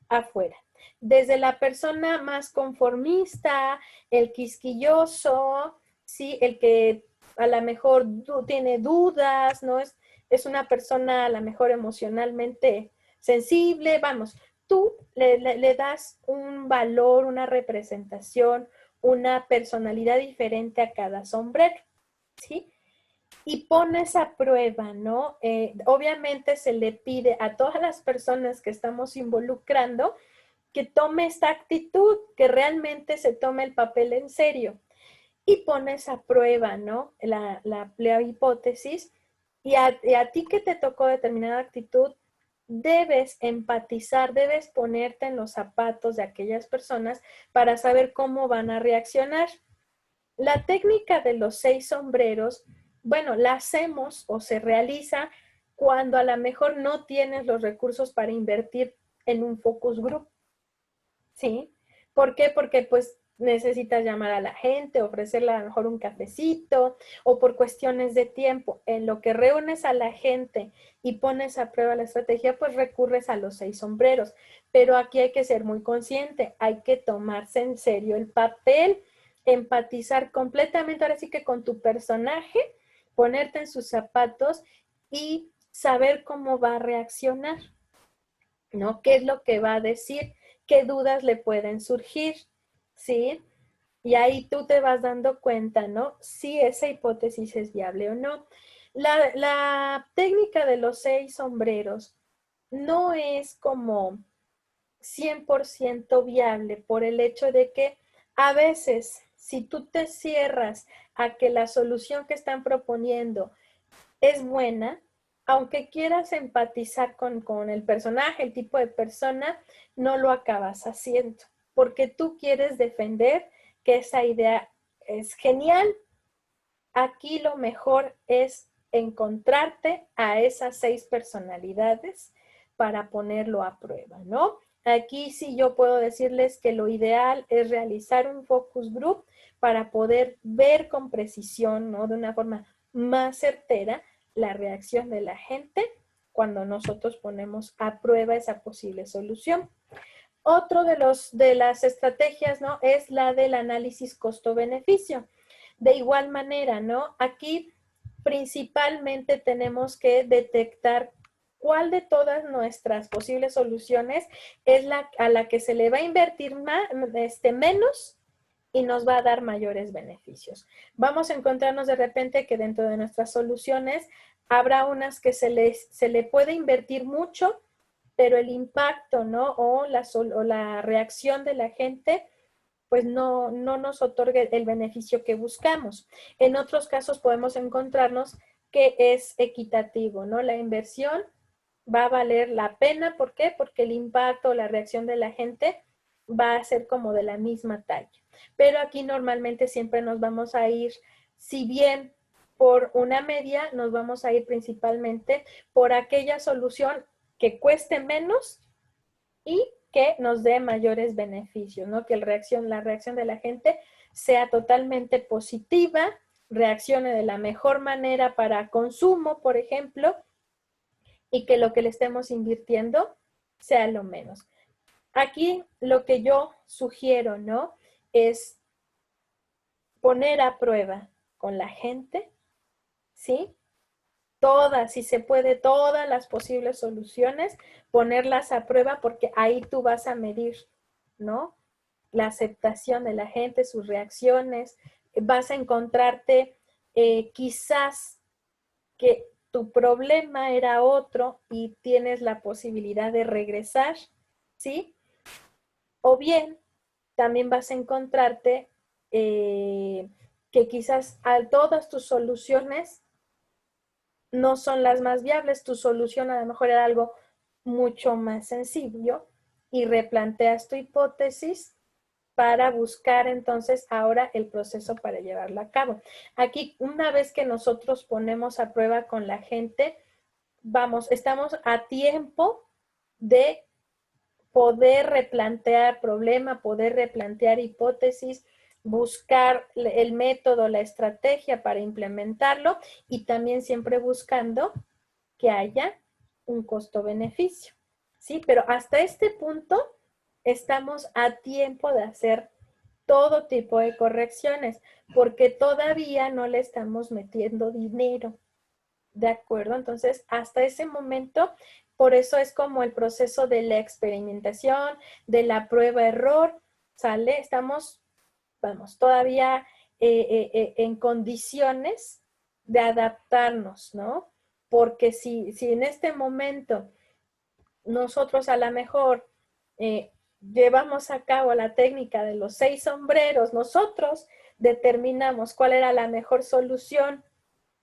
afuera. Desde la persona más conformista, el quisquilloso, ¿sí? El que a lo mejor tiene dudas, ¿no? Es una persona a lo mejor emocionalmente sensible, vamos, tú le das un valor, una representación, una personalidad diferente a cada sombrero, ¿sí? Y pones a prueba, ¿no? Obviamente se le pide a todas las personas que estamos involucrando que tome esta actitud, que realmente se tome el papel en serio. Y pones a prueba, ¿no? La hipótesis y a ti que te tocó determinada actitud, debes empatizar, debes ponerte en los zapatos de aquellas personas para saber cómo van a reaccionar. La técnica de los 6 sombreros, bueno, la hacemos o se realiza cuando a lo mejor no tienes los recursos para invertir en un focus group, ¿sí? ¿Por qué? Porque pues necesitas llamar a la gente, ofrecerle a lo mejor un cafecito o por cuestiones de tiempo. En lo que reúnes a la gente y pones a prueba la estrategia, pues recurres a los 6 sombreros. Pero aquí hay que ser muy consciente, hay que tomarse en serio el papel, empatizar completamente, ahora sí que con tu personaje, ponerte en sus zapatos y saber cómo va a reaccionar, ¿no? ¿Qué es lo que va a decir? ¿Qué dudas le pueden surgir? ¿Sí? Y ahí tú te vas dando cuenta, ¿no? Si esa hipótesis es viable o no. La técnica de los 6 sombreros no es como 100% viable por el hecho de que a veces, si tú te cierras a que la solución que están proponiendo es buena, aunque quieras empatizar con el personaje, el tipo de persona, no lo acabas haciendo, porque tú quieres defender que esa idea es genial. Aquí lo mejor es encontrarte a esas 6 personalidades para ponerlo a prueba, ¿no? Aquí sí yo puedo decirles que lo ideal es realizar un focus group para poder ver con precisión, ¿no? De una forma más certera la reacción de la gente cuando nosotros ponemos a prueba esa posible solución. Otro de las estrategias, ¿no? Es la del análisis costo-beneficio. De igual manera, ¿no? Aquí principalmente tenemos que detectar cuál de todas nuestras posibles soluciones es a la que se le va a invertir menos y nos va a dar mayores beneficios. Vamos a encontrarnos de repente que dentro de nuestras soluciones habrá unas que se le puede invertir mucho, pero el impacto, ¿no? O la reacción de la gente pues no nos otorgue el beneficio que buscamos. En otros casos podemos encontrarnos que es equitativo, ¿no? La inversión va a valer la pena. ¿Por qué? Porque el impacto o la reacción de la gente va a ser como de la misma talla. Pero aquí normalmente siempre nos vamos a ir, si bien por una media, nos vamos a ir principalmente por aquella solución que cueste menos y que nos dé mayores beneficios, ¿no? Que la reacción de la gente sea totalmente positiva, reaccione de la mejor manera para consumo, por ejemplo, y que lo que le estemos invirtiendo sea lo menos. Aquí lo que yo sugiero, ¿no? Es poner a prueba con la gente, ¿sí? Todas, si se puede, todas las posibles soluciones, ponerlas a prueba porque ahí tú vas a medir, ¿no? La aceptación de la gente, sus reacciones, vas a encontrarte quizás que tu problema era otro y tienes la posibilidad de regresar, ¿sí? O bien, también vas a encontrarte que quizás a todas tus soluciones no son las más viables, tu solución a lo mejor era algo mucho más sencillo y replanteas tu hipótesis para buscar entonces ahora el proceso para llevarlo a cabo. Aquí, una vez que nosotros ponemos a prueba con la gente, estamos a tiempo de poder replantear problema, poder replantear hipótesis, buscar el método, la estrategia para implementarlo y también siempre buscando que haya un costo-beneficio, ¿sí? Pero hasta este punto estamos a tiempo de hacer todo tipo de correcciones porque todavía no le estamos metiendo dinero, ¿de acuerdo? Entonces, hasta ese momento, por eso es como el proceso de la experimentación, de la prueba-error, ¿sale? Estamos, vamos, todavía en condiciones de adaptarnos, ¿no? Porque si en este momento nosotros a lo mejor llevamos a cabo la técnica de los 6 sombreros, nosotros determinamos cuál era la mejor solución,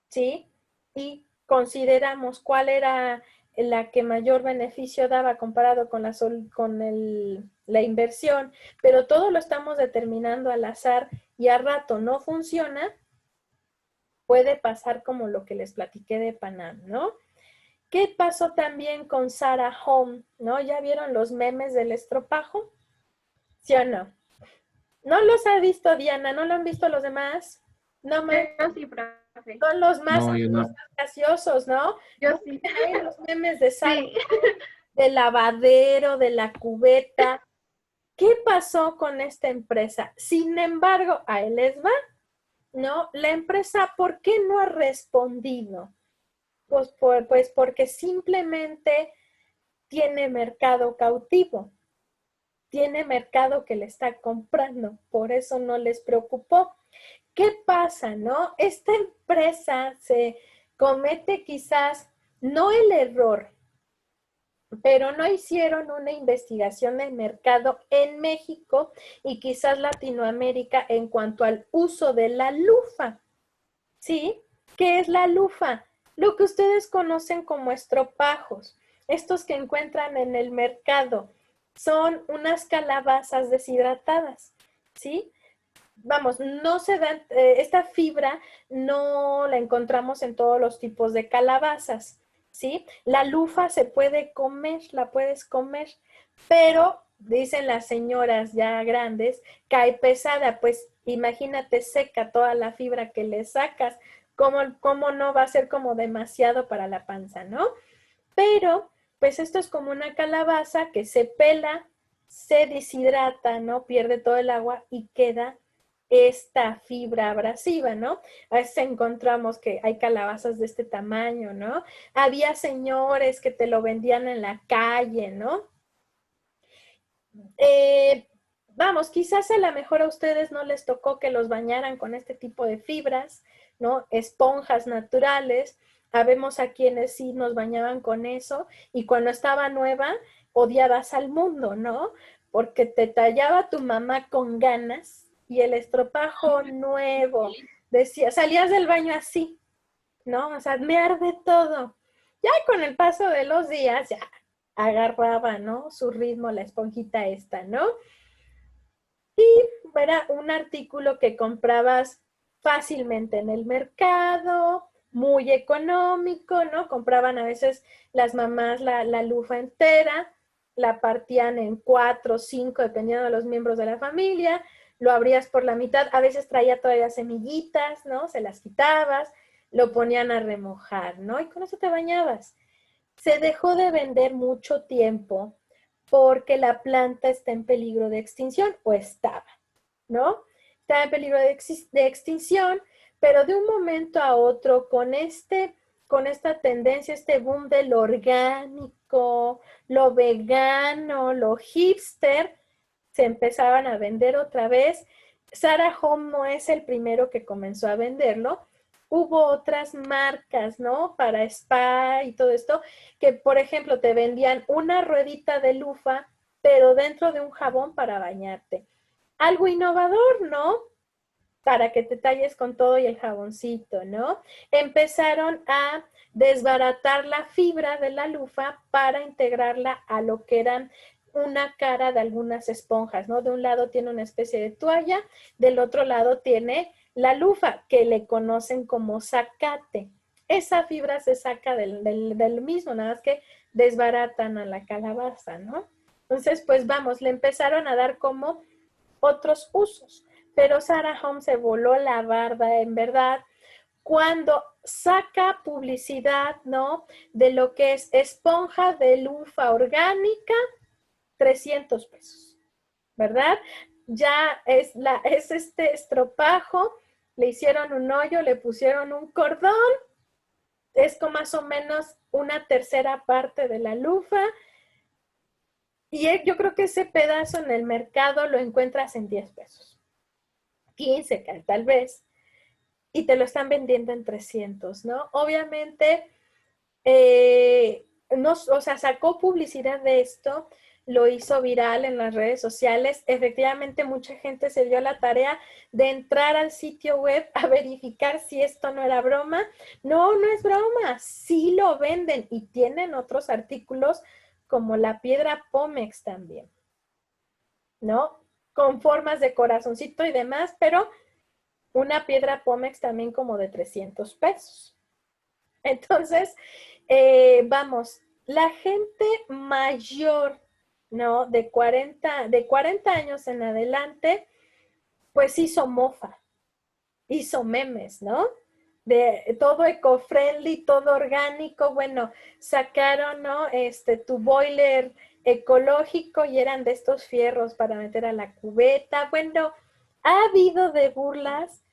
¿sí? Y consideramos cuál era la que mayor beneficio daba comparado con la inversión, pero todo lo estamos determinando al azar y a rato no funciona, puede pasar como lo que les platiqué de Panam, ¿no? ¿Qué pasó también con Sarah Home? ¿No? ¿Ya vieron los memes del estropajo? ¿Sí o no? ¿No los ha visto Diana? ¿No lo han visto los demás? No me... Sí, profe. Son los No, yo más no. graciosos, ¿no? Yo sí. Hay los memes de Sarah, Sí. del lavadero, de la cubeta. ¿Qué pasó con esta empresa? Sin embargo, a él les va, ¿no? La empresa, ¿por qué no ha respondido? Pues porque simplemente tiene mercado cautivo, tiene mercado que le está comprando, por eso no les preocupó. ¿Qué pasa, no? Esta empresa se comete quizás no el error, pero no hicieron una investigación de mercado en México y quizás Latinoamérica en cuanto al uso de la lufa, ¿sí? ¿Qué es la lufa? lo que ustedes conocen como estropajos, estos que encuentran en el mercado, son unas calabazas deshidratadas, ¿sí? Vamos, no se dan, esta fibra no la encontramos en todos los tipos de calabazas, ¿sí? La lufa se puede comer, la puedes comer, pero dicen las señoras ya grandes, cae pesada, pues imagínate seca toda la fibra que le sacas, ¿cómo no va a ser como demasiado para la panza, ¿no? Pero, pues esto es como una calabaza que se pela, se deshidrata, ¿no? Pierde todo el agua y queda esta fibra abrasiva, ¿no? A veces encontramos que hay calabazas de este tamaño, ¿no? Había señores que te lo vendían en la calle, ¿no? Eh, vamos, quizás a lo mejor a ustedes no les tocó que los bañaran con este tipo de fibras, ¿no? Esponjas naturales. Habemos a quienes sí nos bañaban con eso y cuando estaba nueva odiabas al mundo, ¿no? Porque te tallaba tu mamá con ganas y el estropajo nuevo, decía, salías del baño así, ¿no? O sea, me arde todo. Ya con el paso de los días, ya agarraba, ¿no? Su ritmo, la esponjita esta, ¿no? Era un artículo que comprabas fácilmente en el mercado, muy económico, ¿no? Compraban a veces las mamás la lufa entera, la partían en 4 o 5, dependiendo de los miembros de la familia, lo abrías por la mitad, a veces traía todavía semillitas, ¿no? Se las quitabas, lo ponían a remojar, ¿no? Y con eso te bañabas. Se dejó de vender mucho tiempo porque la planta está en peligro de extinción, o estaba, ¿no? Estaba en peligro de extinción, pero de un momento a otro, con esta tendencia, este boom de lo orgánico, lo vegano, lo hipster, se empezaban a vender otra vez. Sarah Home no es el primero que comenzó a venderlo. Hubo otras marcas, ¿no? Para spa y todo esto, que por ejemplo te vendían una ruedita de lufa, pero dentro de un jabón para bañarte. Algo innovador, ¿no? Para que te talles con todo y el jaboncito, ¿no? Empezaron a desbaratar la fibra de la lufa para integrarla a lo que eran una cara de algunas esponjas, ¿no? De un lado tiene una especie de toalla, del otro lado tiene la lufa, que le conocen como zacate. Esa fibra se saca del mismo, nada más que desbaratan a la calabaza, ¿no? Entonces, pues vamos, le empezaron a dar como otros usos. Pero Sarah Home se voló la barda, en verdad, cuando saca publicidad, ¿no? De lo que es esponja de lufa orgánica, 300 pesos, ¿verdad? Ya es este estropajo, le hicieron un hoyo, le pusieron un cordón, es como más o menos una tercera parte de la lufa, y yo creo que ese pedazo en el mercado lo encuentras en 10 pesos, 15 tal vez, y te lo están vendiendo en 300, ¿no? Obviamente, no, o sea, sacó publicidad de esto, lo hizo viral en las redes sociales. Efectivamente, mucha gente se dio la tarea de entrar al sitio web a verificar si esto no era broma. No, no es broma, sí lo venden y tienen otros artículos como la piedra Pómex también, ¿no? Con formas de corazoncito y demás, pero una piedra Pómex también como de 300 pesos. Entonces, vamos, la gente mayor, ¿no? De 40 años en adelante, pues hizo memes, ¿no? De todo eco-friendly, todo orgánico, bueno, sacaron, ¿no? Tu boiler ecológico y eran de estos fierros para meter a la cubeta. Bueno, ha habido de burlas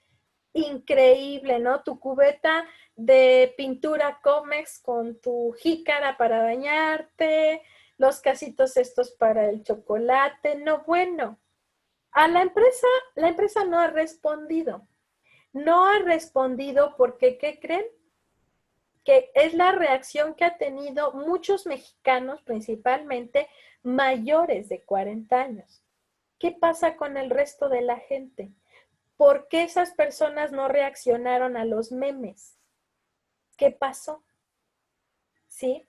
increíble, ¿no? Tu cubeta de pintura Comex con tu jícara para bañarte, los casitos estos para el chocolate, no, bueno, a la empresa no ha respondido. No ha respondido porque, ¿qué creen? Que es la reacción que ha tenido muchos mexicanos, principalmente mayores de 40 años. ¿Qué pasa con el resto de la gente? ¿Por qué esas personas no reaccionaron a los memes? ¿Qué pasó? ¿Sí?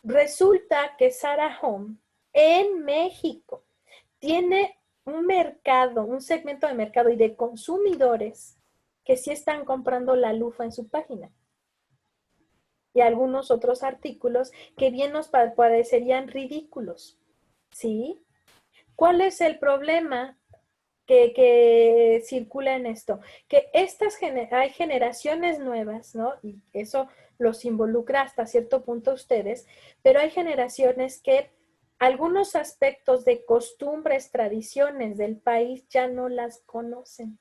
Resulta que Zara Home en México tiene un mercado, un segmento de mercado y de consumidores que sí están comprando la lufa en su página. Y algunos otros artículos que bien nos parecerían ridículos. ¿Sí? ¿Cuál es el problema que circula en esto? Que hay generaciones nuevas, ¿no? Y eso los involucra hasta cierto punto a ustedes, pero hay generaciones que algunos aspectos de costumbres, tradiciones del país ya no las conocen,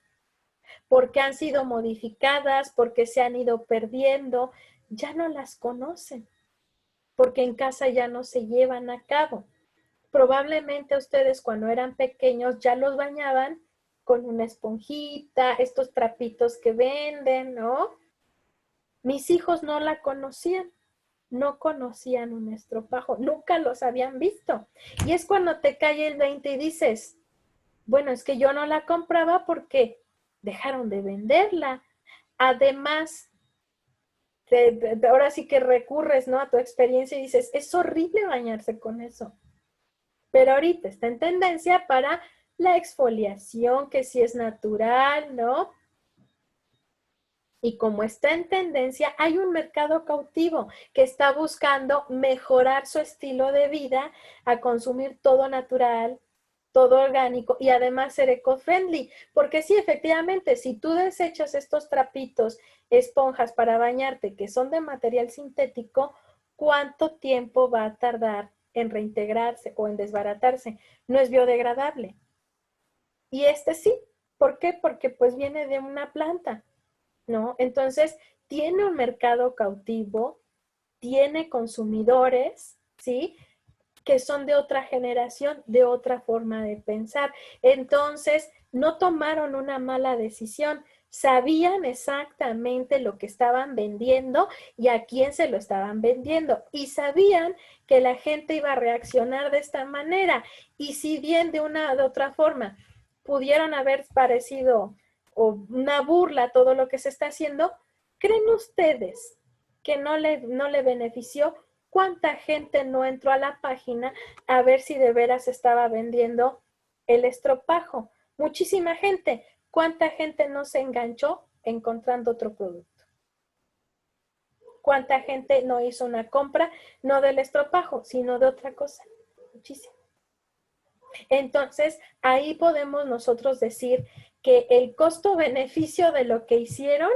porque han sido modificadas, porque se han ido perdiendo, ya no las conocen, porque en casa ya no se llevan a cabo. Probablemente ustedes cuando eran pequeños ya los bañaban con una esponjita, estos trapitos que venden, ¿no? Mis hijos no la conocían, no conocían un estropajo, nunca los habían visto. Y es cuando te cae el 20 y dices, bueno, es que yo no la compraba porque dejaron de venderla. Además, ahora sí que recurres, ¿no? A tu experiencia y dices, es horrible bañarse con eso. Pero ahorita está en tendencia para la exfoliación, que sí es natural, ¿no? Y como está en tendencia, hay un mercado cautivo que está buscando mejorar su estilo de vida a consumir todo natural, todo orgánico y además ser eco-friendly. Porque sí, efectivamente, si tú desechas estos trapitos, esponjas para bañarte que son de material sintético, ¿cuánto tiempo va a tardar en reintegrarse o en desbaratarse? No es biodegradable. Y este sí. ¿Por qué? Porque pues viene de una planta, ¿no? Entonces, tiene un mercado cautivo, tiene consumidores, ¿sí? Que son de otra generación, de otra forma de pensar. Entonces, no tomaron una mala decisión, sabían exactamente lo que estaban vendiendo y a quién se lo estaban vendiendo. Y sabían que la gente iba a reaccionar de esta manera. Y si bien de otra forma pudieron haber parecido una burla todo lo que se está haciendo, ¿creen ustedes que no le benefició? ¿Cuánta gente no entró a la página a ver si de veras estaba vendiendo el estropajo? Muchísima gente. ¿Cuánta gente no se enganchó encontrando otro producto? ¿Cuánta gente no hizo una compra, no del estropajo, sino de otra cosa? Muchísimo. Entonces, ahí podemos nosotros decir que el costo-beneficio de lo que hicieron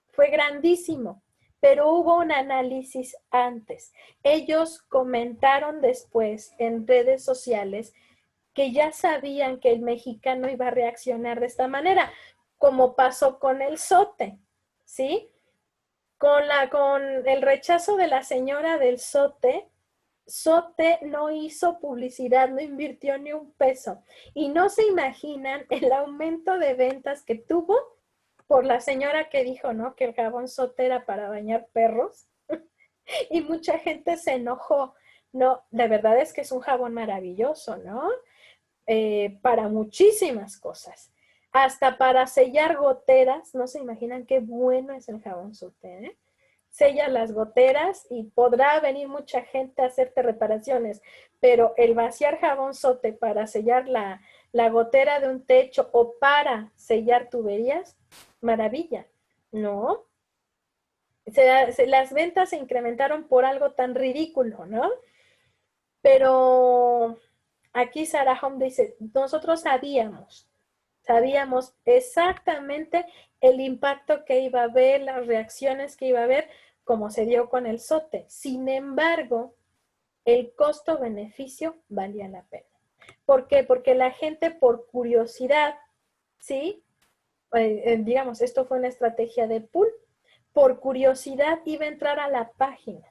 fue grandísimo, pero hubo un análisis antes. Ellos comentaron después en redes sociales que ya sabían que el mexicano iba a reaccionar de esta manera, como pasó con el sote, ¿sí? Con el rechazo de la señora del sote, Sote no hizo publicidad, no invirtió ni un peso. Y no se imaginan el aumento de ventas que tuvo por la señora que dijo, ¿no? Que el jabón Sote era para bañar perros. Y mucha gente se enojó. No, de verdad es que es un jabón maravilloso, ¿no? Para muchísimas cosas. Hasta para sellar goteras, no se imaginan qué bueno es el jabón Sote, ¿eh? Sella las goteras y podrá venir mucha gente a hacerte reparaciones, pero el vaciar jabón Sote para sellar la gotera de un techo o para sellar tuberías, maravilla, ¿no? Las ventas se incrementaron por algo tan ridículo, ¿no? Pero aquí Sarah Home dice, nosotros sabíamos exactamente el impacto que iba a haber, las reacciones que iba a haber, como se dio con el sote. Sin embargo, el costo-beneficio valía la pena. ¿Por qué? Porque la gente por curiosidad, ¿sí? Digamos, esto fue una estrategia de pool, por curiosidad iba a entrar a la página,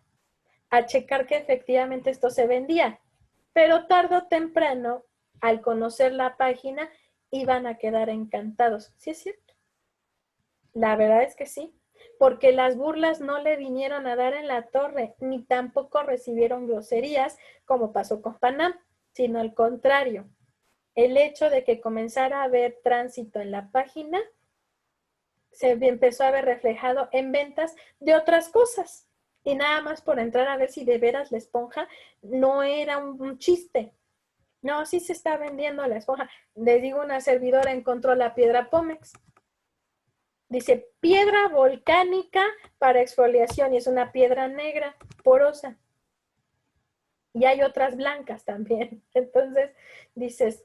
a checar que efectivamente esto se vendía. Pero tarde o temprano, al conocer la página, iban a quedar encantados. ¿Sí es cierto? La verdad es que sí, porque las burlas no le vinieron a dar en la torre, ni tampoco recibieron groserías como pasó con Panam, sino al contrario. El hecho de que comenzara a haber tránsito en la página se empezó a ver reflejado en ventas de otras cosas. Y nada más por entrar a ver si de veras la esponja no era un chiste. No, sí se está vendiendo la esponja. Les digo, una servidora encontró la piedra Pómex. Dice, piedra volcánica para exfoliación y es una piedra negra, porosa. Y hay otras blancas también. Entonces, dices,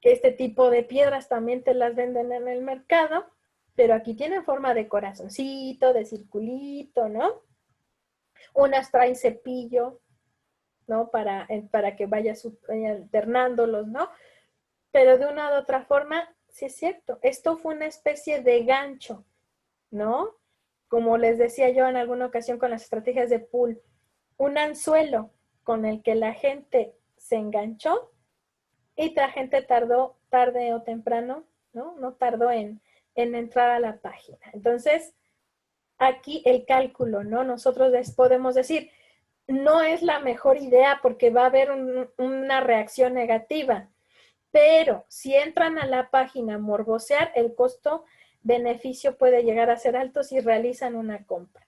que este tipo de piedras también te las venden en el mercado, pero aquí tienen forma de corazoncito, de circulito, ¿no? Unas traen cepillo, ¿no? Para que vayas alternándolos, ¿no? Pero de una u otra forma, sí es cierto, esto fue una especie de gancho, ¿no? Como les decía yo en alguna ocasión con las estrategias de pool, un anzuelo con el que la gente se enganchó y la gente tardó, tarde o temprano, ¿no? No tardó en entrar a la página. Entonces, aquí el cálculo, ¿no? Nosotros podemos decir, no es la mejor idea porque va a haber una reacción negativa, pero si entran a la página a morbosear, el costo-beneficio puede llegar a ser alto si realizan una compra.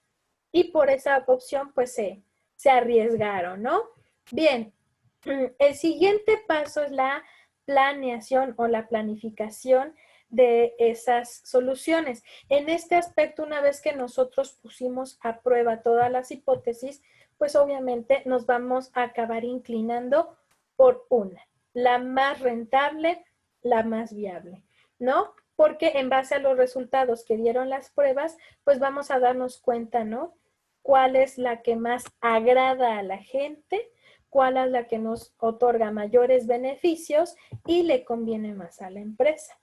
Y por esa opción, pues se arriesgaron, ¿no? Bien, el siguiente paso es la planeación o la planificación de esas soluciones. En este aspecto, una vez que nosotros pusimos a prueba todas las hipótesis, pues obviamente nos vamos a acabar inclinando por una, la más rentable, la más viable, ¿no? Porque en base a los resultados que dieron las pruebas, pues vamos a darnos cuenta, ¿no? ¿Cuál es la que más agrada a la gente? ¿Cuál es la que nos otorga mayores beneficios y le conviene más a la empresa?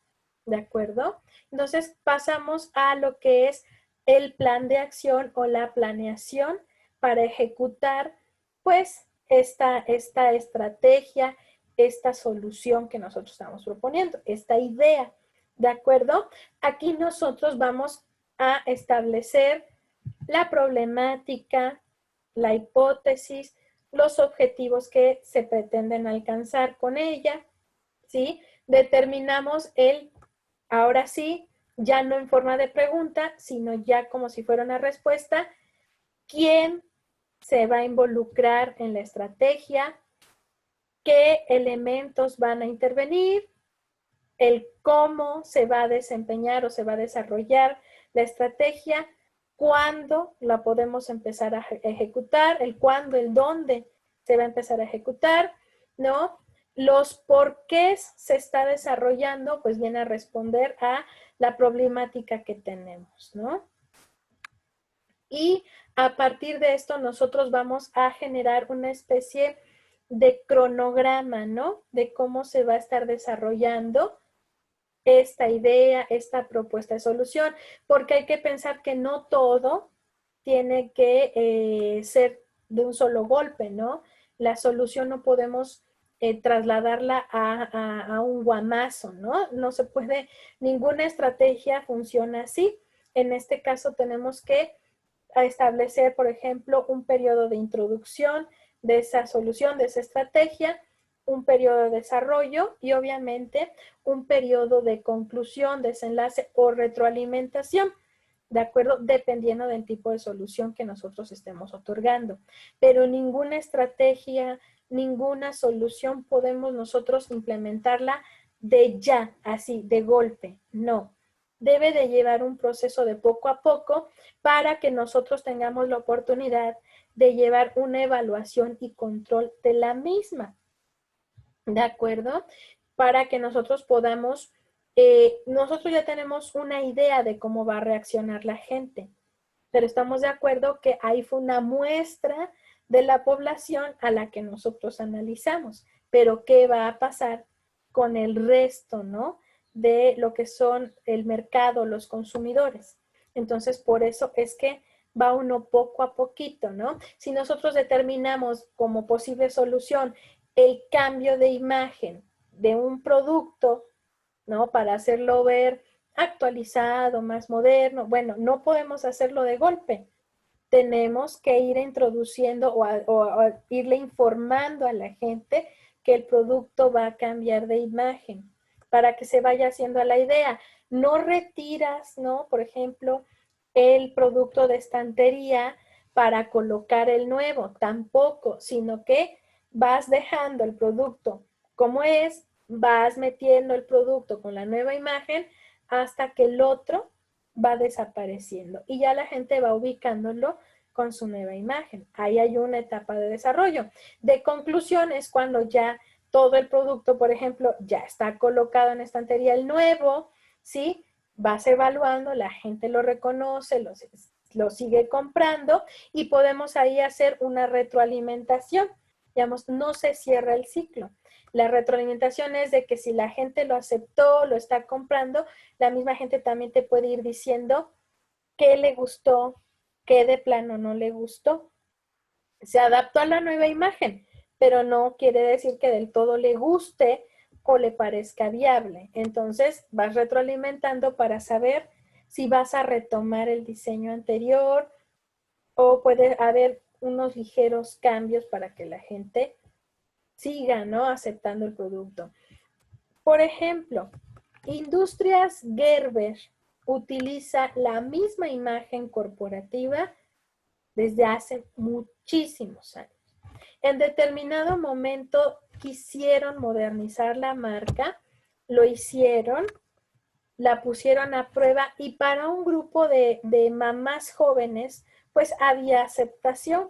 ¿De acuerdo? Entonces pasamos a lo que es el plan de acción o la planeación para ejecutar pues esta estrategia, esta solución que nosotros estamos proponiendo, esta idea. ¿De acuerdo? Aquí nosotros vamos a establecer la problemática, la hipótesis, los objetivos que se pretenden alcanzar con ella, ¿sí? Determinamos ahora sí, ya no en forma de pregunta, sino ya como si fuera una respuesta, quién se va a involucrar en la estrategia, qué elementos van a intervenir, el cómo se va a desempeñar o se va a desarrollar la estrategia, cuándo la podemos empezar a ejecutar, el cuándo, el dónde se va a empezar a ejecutar, ¿no? Los por qué se está desarrollando, pues viene a responder a la problemática que tenemos, ¿no? Y a partir de esto nosotros vamos a generar una especie de cronograma, ¿no? De cómo se va a estar desarrollando esta idea, esta propuesta de solución, porque hay que pensar que no todo tiene que ser de un solo golpe, ¿no? La solución no podemos trasladarla a un guamazo, ¿no? No se puede, ninguna estrategia funciona así. En este caso tenemos que establecer, por ejemplo, un periodo de introducción de esa solución, de esa estrategia, un periodo de desarrollo y obviamente un periodo de conclusión, desenlace o retroalimentación, ¿de acuerdo? Dependiendo del tipo de solución que nosotros estemos otorgando. Pero ninguna estrategia, ninguna solución podemos nosotros implementarla de ya, así, de golpe, no. Debe de llevar un proceso de poco a poco para que nosotros tengamos la oportunidad de llevar una evaluación y control de la misma. ¿De acuerdo? Para que nosotros podamos, nosotros ya tenemos una idea de cómo va a reaccionar la gente, pero estamos de acuerdo que ahí fue una muestra de la población a la que nosotros analizamos, pero ¿qué va a pasar con el resto, ¿no? De lo que son el mercado, los consumidores. Entonces, por eso es que va uno poco a poquito, ¿no? Si nosotros determinamos como posible solución el cambio de imagen de un producto, ¿no? Para hacerlo ver actualizado, más moderno. Bueno, no podemos hacerlo de golpe. Tenemos que ir introduciendo o irle informando a la gente que el producto va a cambiar de imagen. para que se vaya haciendo a la idea. No retiras, ¿no? Por ejemplo, el producto de estantería para colocar el nuevo, tampoco, sino que vas dejando el producto como es, vas metiendo el producto con la nueva imagen hasta que el otro va desapareciendo y ya la gente va ubicándolo con su nueva imagen. Ahí hay una etapa de desarrollo. De conclusión es cuando ya todo el producto, por ejemplo, ya está colocado en estantería el nuevo, ¿sí? Vas evaluando, la gente lo reconoce, lo sigue comprando y podemos ahí hacer una retroalimentación. Digamos, no se cierra el ciclo. La retroalimentación es de que si la gente lo aceptó, lo está comprando, la misma gente también te puede ir diciendo qué le gustó, qué de plano no le gustó. Se adaptó a la nueva imagen, pero no quiere decir que del todo le guste o le parezca viable. Entonces vas retroalimentando para saber si vas a retomar el diseño anterior o puede haber unos ligeros cambios para que la gente siga, ¿no? Aceptando el producto. Por ejemplo, Industrias Gerber utiliza la misma imagen corporativa desde hace muchísimos años. En determinado momento quisieron modernizar la marca, lo hicieron, la pusieron a prueba y para un grupo de mamás jóvenes, pues había aceptación,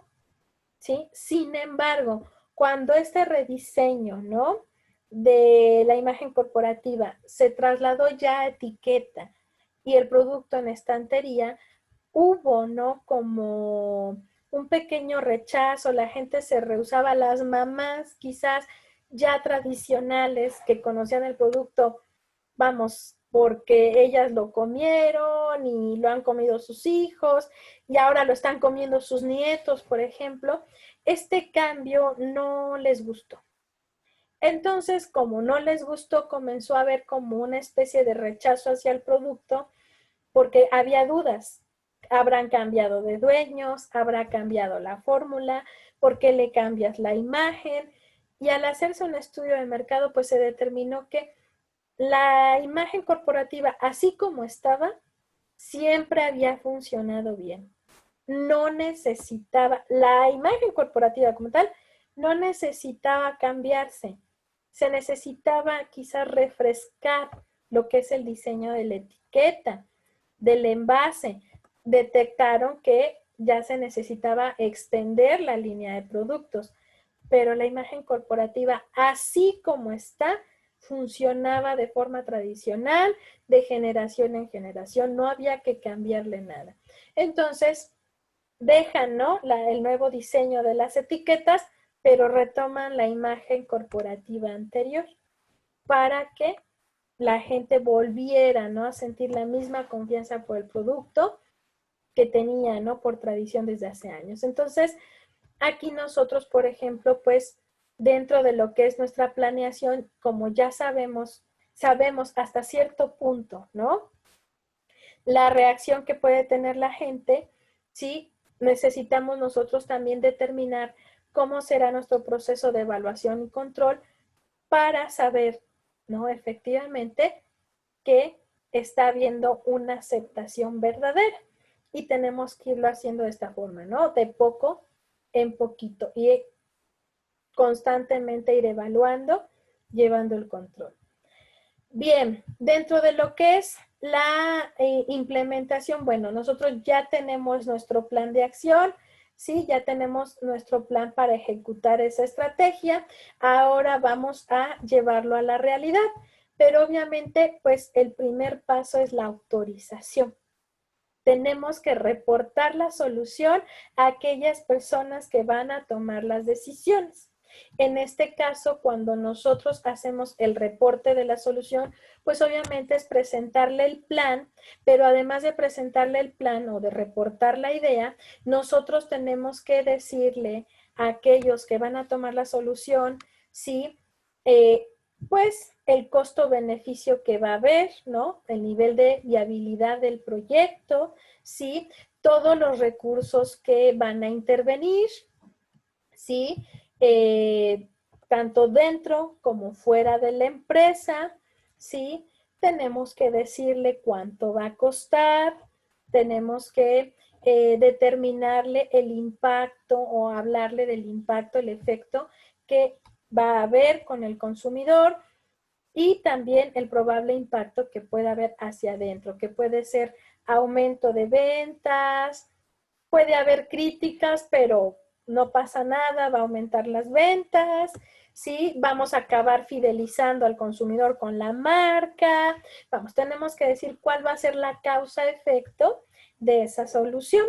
¿sí? Sin embargo, cuando este rediseño, ¿no? De la imagen corporativa se trasladó ya a etiqueta y el producto en estantería, hubo, ¿no? Como un pequeño rechazo, la gente se rehusaba, las mamás quizás ya tradicionales que conocían el producto, vamos, porque ellas lo comieron y lo han comido sus hijos y ahora lo están comiendo sus nietos, por ejemplo, este cambio no les gustó. Entonces, como no les gustó, comenzó a haber como una especie de rechazo hacia el producto porque había dudas. Habrán cambiado de dueños, habrá cambiado la fórmula, por qué le cambias la imagen. Y al hacerse un estudio de mercado, pues se determinó que la imagen corporativa, así como estaba, siempre había funcionado bien. No necesitaba, la imagen corporativa como tal, no necesitaba cambiarse. Se necesitaba quizás refrescar lo que es el diseño de la etiqueta, del envase. Detectaron que ya se necesitaba extender la línea de productos, pero la imagen corporativa, así como está, funcionaba de forma tradicional, de generación en generación, no había que cambiarle nada. Entonces, dejan, ¿no? El nuevo diseño de las etiquetas, pero retoman la imagen corporativa anterior para que la gente volviera, ¿no? A sentir la misma confianza por el producto que tenía, ¿no? Por tradición desde hace años. Entonces, aquí nosotros, por ejemplo, pues dentro de lo que es nuestra planeación, como ya sabemos hasta cierto punto, ¿no? La reacción que puede tener la gente, ¿sí? Necesitamos nosotros también determinar cómo será nuestro proceso de evaluación y control para saber, ¿no? Efectivamente, que está habiendo una aceptación verdadera y tenemos que irlo haciendo de esta forma, ¿no? De poco en poquito y constantemente ir evaluando, llevando el control. Bien, dentro de lo que es la implementación, bueno, nosotros ya tenemos nuestro plan de acción, ¿sí? Ya tenemos nuestro plan para ejecutar esa estrategia. Ahora vamos a llevarlo a la realidad, pero obviamente, pues el primer paso es la autorización. Tenemos que reportar la solución a aquellas personas que van a tomar las decisiones. En este caso, cuando nosotros hacemos el reporte de la solución, pues obviamente es presentarle el plan, pero además de presentarle el plan o de reportar la idea, nosotros tenemos que decirle a aquellos que van a tomar la solución, sí, pues el costo-beneficio que va a haber, ¿no? El nivel de viabilidad del proyecto, ¿sí? Todos los recursos que van a intervenir, ¿sí? Tanto dentro como fuera de la empresa, ¿sí? Tenemos que decirle cuánto va a costar, tenemos que determinarle el impacto o hablarle del impacto, el efecto que va a haber con el consumidor y también el probable impacto que pueda haber hacia adentro, que puede ser aumento de ventas, puede haber críticas, pero no pasa nada, va a aumentar las ventas, ¿sí? Vamos a acabar fidelizando al consumidor con la marca. Vamos, tenemos que decir cuál va a ser la causa-efecto de esa solución.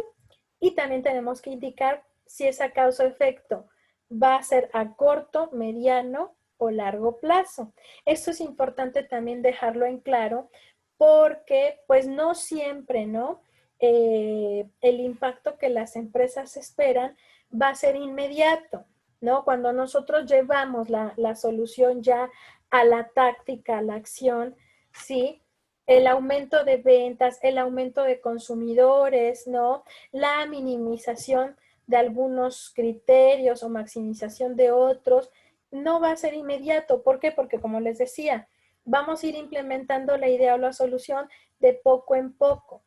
Y también tenemos que indicar si esa causa-efecto va a ser a corto, mediano o largo plazo. Esto es importante también dejarlo en claro porque pues no siempre, ¿no? El impacto que las empresas esperan va a ser inmediato, ¿no? Cuando nosotros llevamos la solución ya a la táctica, a la acción, ¿sí? El aumento de ventas, el aumento de consumidores, ¿no? La minimización de algunos criterios o maximización de otros, no va a ser inmediato. ¿Por qué? Porque como les decía, vamos a ir implementando la idea o la solución de poco en poco.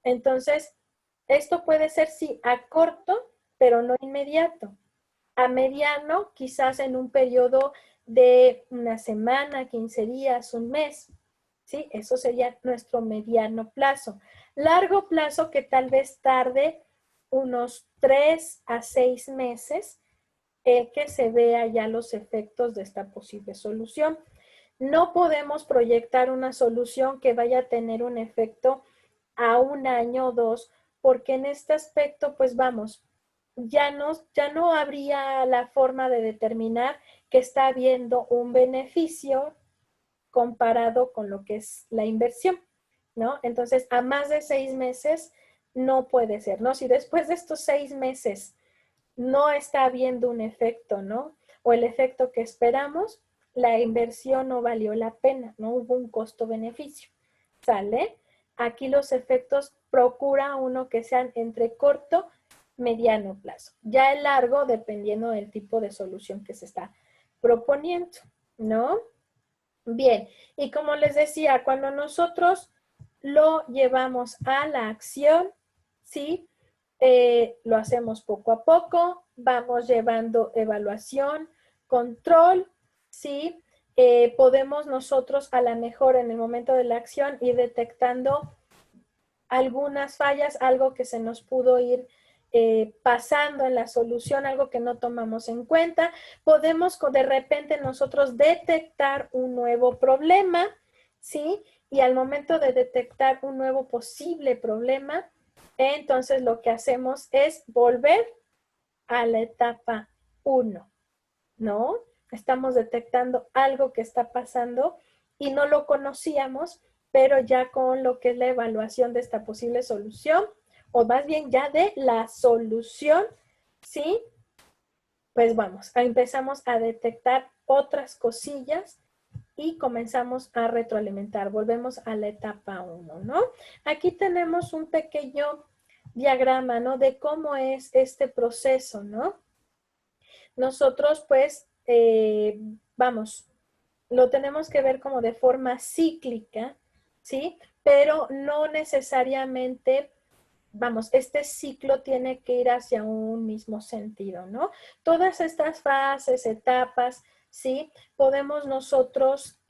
Entonces, esto puede ser, sí, a corto, pero no inmediato. A mediano, quizás en un periodo de una semana, 15 días, un mes. ¿Sí? Eso sería nuestro mediano plazo. Largo plazo que tal vez tarde unos 3 a 6 meses que se vea ya los efectos de esta posible solución. No podemos proyectar una solución que vaya a tener un efecto a un año o dos, porque en este aspecto, pues vamos, ya no habría la forma de determinar que está habiendo un beneficio comparado con lo que es la inversión, ¿no? Entonces, a más de 6 meses no puede ser, ¿no? Si después de estos 6 meses no está habiendo un efecto, ¿no? O el efecto que esperamos, la inversión no valió la pena, no hubo un costo-beneficio, ¿sale? Aquí los efectos procura uno que sean entre corto, mediano plazo. Ya el largo, dependiendo del tipo de solución que se está proponiendo, ¿no? Bien, y como les decía, cuando nosotros lo llevamos a la acción, ¿sí? Lo hacemos poco a poco, vamos llevando evaluación, control, ¿sí? Podemos nosotros a la mejor en el momento de la acción ir detectando algunas fallas, algo que se nos pudo ir pasando en la solución, algo que no tomamos en cuenta. Podemos de repente nosotros detectar un nuevo problema, ¿sí? Y al momento de detectar un nuevo posible problema, entonces lo que hacemos es volver a la etapa 1, ¿no? Estamos detectando algo que está pasando y no lo conocíamos, pero ya con lo que es la evaluación de esta posible solución, o más bien ya de la solución, ¿sí? Pues vamos, empezamos a detectar otras cosillas y comenzamos a retroalimentar. Volvemos a la etapa 1, ¿no? Aquí tenemos un pequeño diagrama, ¿no? De cómo es este proceso, ¿no? Nosotros, pues, vamos, lo tenemos que ver como de forma cíclica, ¿sí? Pero no necesariamente, vamos, este ciclo tiene que ir hacia un mismo sentido, ¿no? Todas estas fases, etapas, ¿sí? Podemos nosotros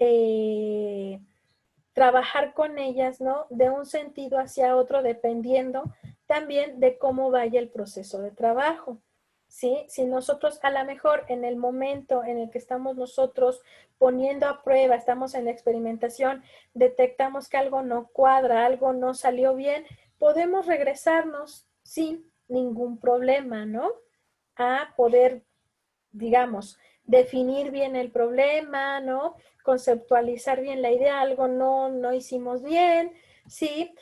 trabajar con ellas, ¿no? De un sentido hacia otro, dependiendo también de cómo vaya el proceso de trabajo. ¿Sí? Si nosotros a lo mejor en el momento en el que estamos nosotros poniendo a prueba, estamos en la experimentación, detectamos que algo no cuadra, algo no salió bien, podemos regresarnos sin ningún problema, ¿no? A poder, digamos, definir bien el problema, ¿no? Conceptualizar bien la idea, algo no hicimos bien, ¿sí?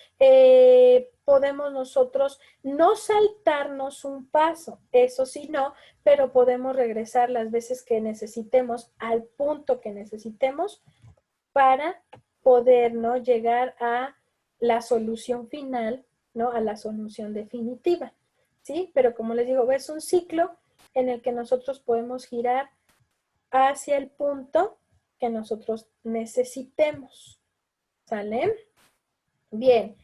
Podemos nosotros no saltarnos un paso, eso sí no, pero podemos regresar las veces que necesitemos al punto que necesitemos para poder, ¿no? Llegar a la solución final, ¿no? A la solución definitiva, ¿sí? Pero como les digo, es un ciclo en el que nosotros podemos girar hacia el punto que nosotros necesitemos. ¿Sale? Bien.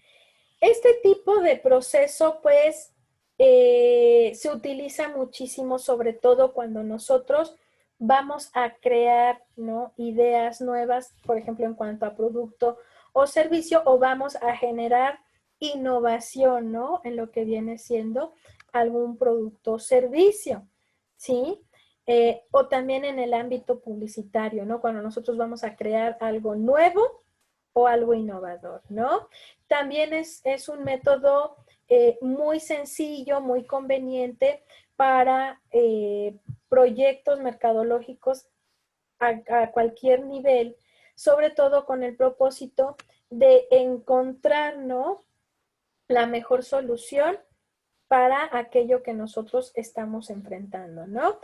Este tipo de proceso, pues, se utiliza muchísimo, sobre todo cuando nosotros vamos a crear, ¿no?, ideas nuevas, por ejemplo, en cuanto a producto o servicio, o vamos a generar innovación, ¿no?, en lo que viene siendo algún producto o servicio, ¿sí? O también en el ámbito publicitario, ¿no? Cuando nosotros vamos a crear algo nuevo o algo innovador, ¿no? También es un método muy sencillo, muy conveniente para proyectos mercadológicos a cualquier nivel, sobre todo con el propósito de encontrar, ¿no?, la mejor solución para aquello que nosotros estamos enfrentando, ¿no?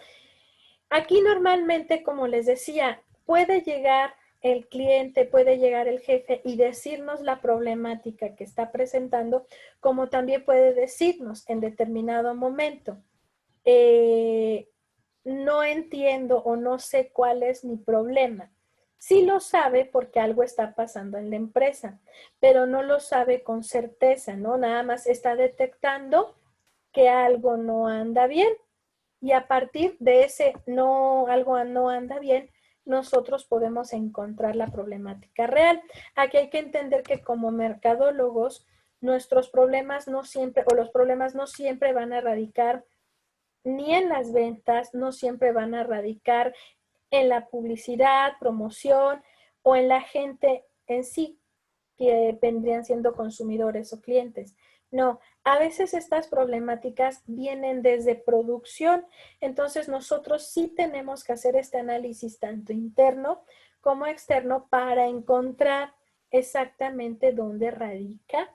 Aquí normalmente, como les decía, puede llegar el cliente, puede llegar el jefe y decirnos la problemática que está presentando, como también puede decirnos en determinado momento, no entiendo o no sé cuál es mi problema. Sí lo sabe porque algo está pasando en la empresa, pero no lo sabe con certeza, ¿no? Nada más está detectando que algo no anda bien. Y a partir de ese algo no anda bien, nosotros podemos encontrar la problemática real. Aquí hay que entender que como mercadólogos, nuestros problemas no siempre, o los problemas no siempre van a radicar ni en las ventas, no siempre van a radicar en la publicidad, promoción o en la gente en sí, que vendrían siendo consumidores o clientes. No, a veces estas problemáticas vienen desde producción, entonces nosotros sí tenemos que hacer este análisis tanto interno como externo para encontrar exactamente dónde radica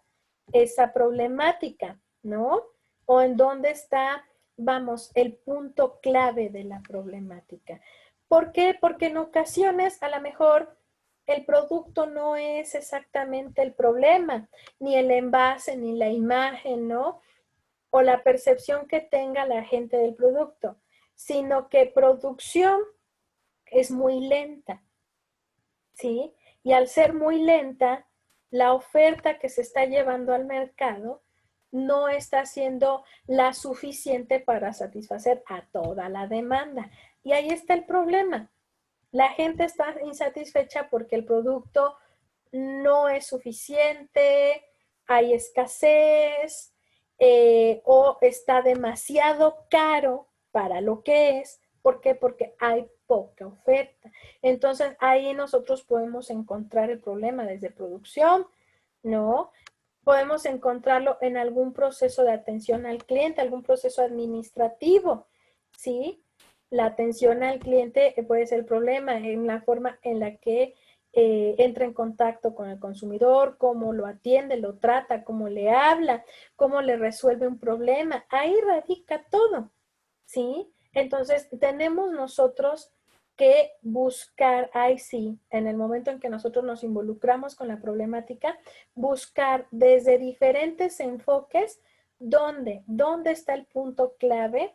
esa problemática, ¿no? O en dónde está, vamos, el punto clave de la problemática. ¿Por qué? Porque en ocasiones a lo mejor el producto no es exactamente el problema, ni el envase, ni la imagen, ¿no? O la percepción que tenga la gente del producto, sino que producción es muy lenta, ¿sí? Y al ser muy lenta, la oferta que se está llevando al mercado no está siendo la suficiente para satisfacer a toda la demanda. Y ahí está el problema. La gente está insatisfecha porque el producto no es suficiente, hay escasez o está demasiado caro para lo que es. ¿Por qué? Porque hay poca oferta. Entonces ahí nosotros podemos encontrar el problema desde producción, ¿no? Podemos encontrarlo en algún proceso de atención al cliente, algún proceso administrativo, ¿sí? La atención al cliente puede ser el problema en la forma en la que entra en contacto con el consumidor, cómo lo atiende, lo trata, cómo le habla, cómo le resuelve un problema. Ahí radica todo, ¿sí? Entonces, tenemos nosotros que buscar, ahí sí, en el momento en que nosotros nos involucramos con la problemática, buscar desde diferentes enfoques dónde está el punto clave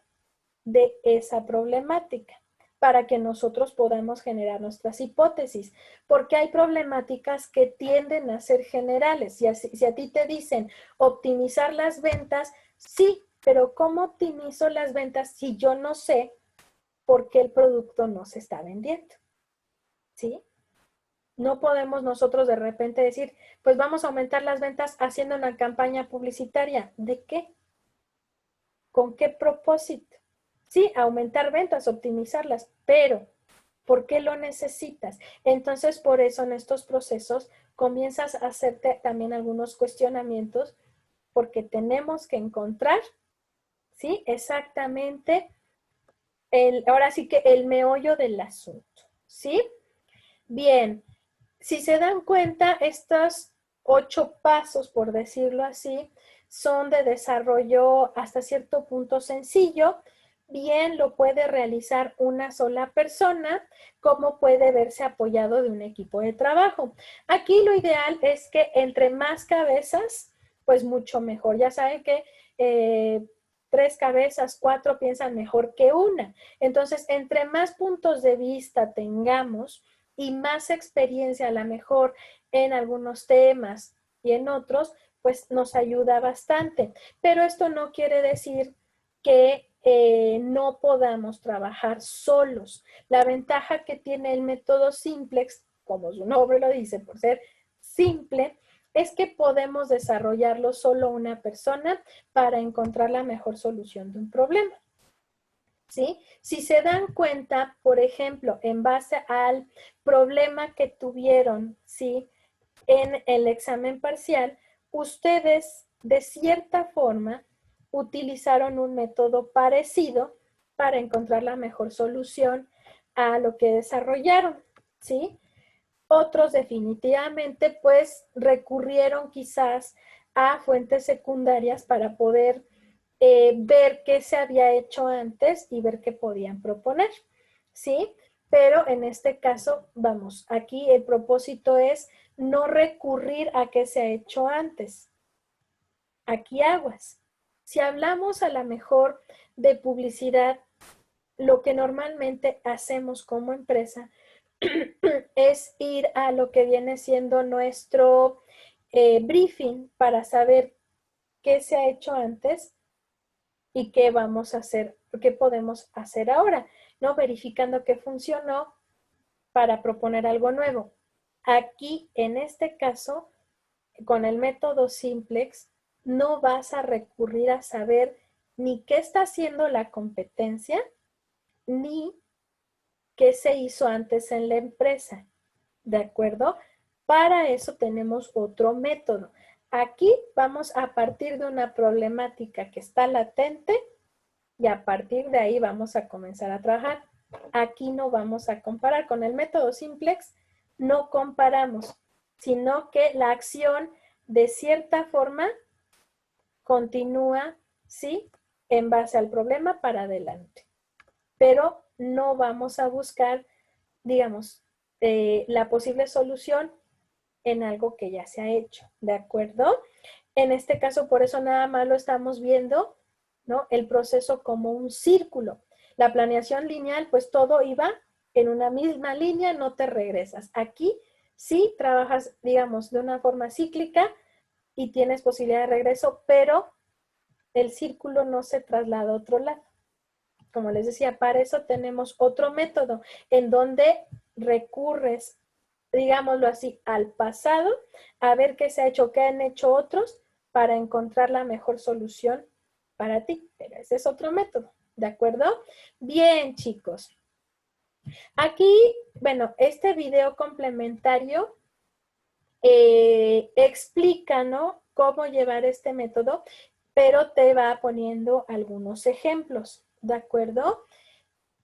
de esa problemática para que nosotros podamos generar nuestras hipótesis, porque hay problemáticas que tienden a ser generales. Si a ti te dicen optimizar las ventas, sí, pero ¿cómo optimizo las ventas si yo no sé por qué el producto no se está vendiendo? ¿Sí? No podemos nosotros de repente decir, pues vamos a aumentar las ventas haciendo una campaña publicitaria. ¿De qué? ¿Con qué propósito? Sí, aumentar ventas, optimizarlas, pero ¿por qué lo necesitas? Entonces, por eso en estos procesos comienzas a hacerte también algunos cuestionamientos porque tenemos que encontrar, ¿sí? Exactamente, ahora sí que el meollo del asunto, ¿sí? Bien, si se dan cuenta, estos 8 pasos, por decirlo así, son de desarrollo hasta cierto punto sencillo. Bien lo puede realizar una sola persona, como puede verse apoyado de un equipo de trabajo. Aquí lo ideal es que entre más cabezas, pues mucho mejor. Ya saben que 3 cabezas, 4 piensan mejor que una. Entonces, entre más puntos de vista tengamos, y más experiencia a lo mejor en algunos temas y en otros, pues nos ayuda bastante. Pero esto no quiere decir que no podamos trabajar solos. La ventaja que tiene el método Simplex, como su nombre lo dice, por ser simple, es que podemos desarrollarlo solo una persona para encontrar la mejor solución de un problema. ¿Sí? Si se dan cuenta, por ejemplo, en base al problema que tuvieron, ¿sí? En el examen parcial, ustedes de cierta forma utilizaron un método parecido para encontrar la mejor solución a lo que desarrollaron, ¿sí? Otros definitivamente pues recurrieron quizás a fuentes secundarias para poder ver qué se había hecho antes y ver qué podían proponer, ¿sí? Pero en este caso, vamos, aquí el propósito es no recurrir a qué se ha hecho antes. Aquí aguas. Si hablamos a lo mejor de publicidad, lo que normalmente hacemos como empresa es ir a lo que viene siendo nuestro briefing para saber qué se ha hecho antes y qué vamos a hacer, qué podemos hacer ahora, ¿no? Verificando qué funcionó para proponer algo nuevo. Aquí, en este caso, con el método Simplex, no vas a recurrir a saber ni qué está haciendo la competencia, ni qué se hizo antes en la empresa, ¿de acuerdo? Para eso tenemos otro método. Aquí vamos a partir de una problemática que está latente y a partir de ahí vamos a comenzar a trabajar. Aquí no vamos a comparar. Con el método Simplex no comparamos, sino que la acción de cierta forma continúa, ¿sí? En base al problema para adelante. Pero no vamos a buscar, digamos, la posible solución en algo que ya se ha hecho, ¿de acuerdo? En este caso, por eso nada más lo estamos viendo, ¿no? El proceso como un círculo. La planeación lineal, pues todo iba en una misma línea, no te regresas. Aquí sí trabajas, digamos, de una forma cíclica y tienes posibilidad de regreso, pero el círculo no se traslada a otro lado. Como les decía, para eso tenemos otro método en donde recurres, digámoslo así, al pasado, a ver qué se ha hecho, qué han hecho otros para encontrar la mejor solución para ti. Pero ese es otro método, ¿de acuerdo? Bien, chicos. Aquí, bueno, este video complementario explica, ¿no? Cómo llevar este método, pero te va poniendo algunos ejemplos, ¿de acuerdo?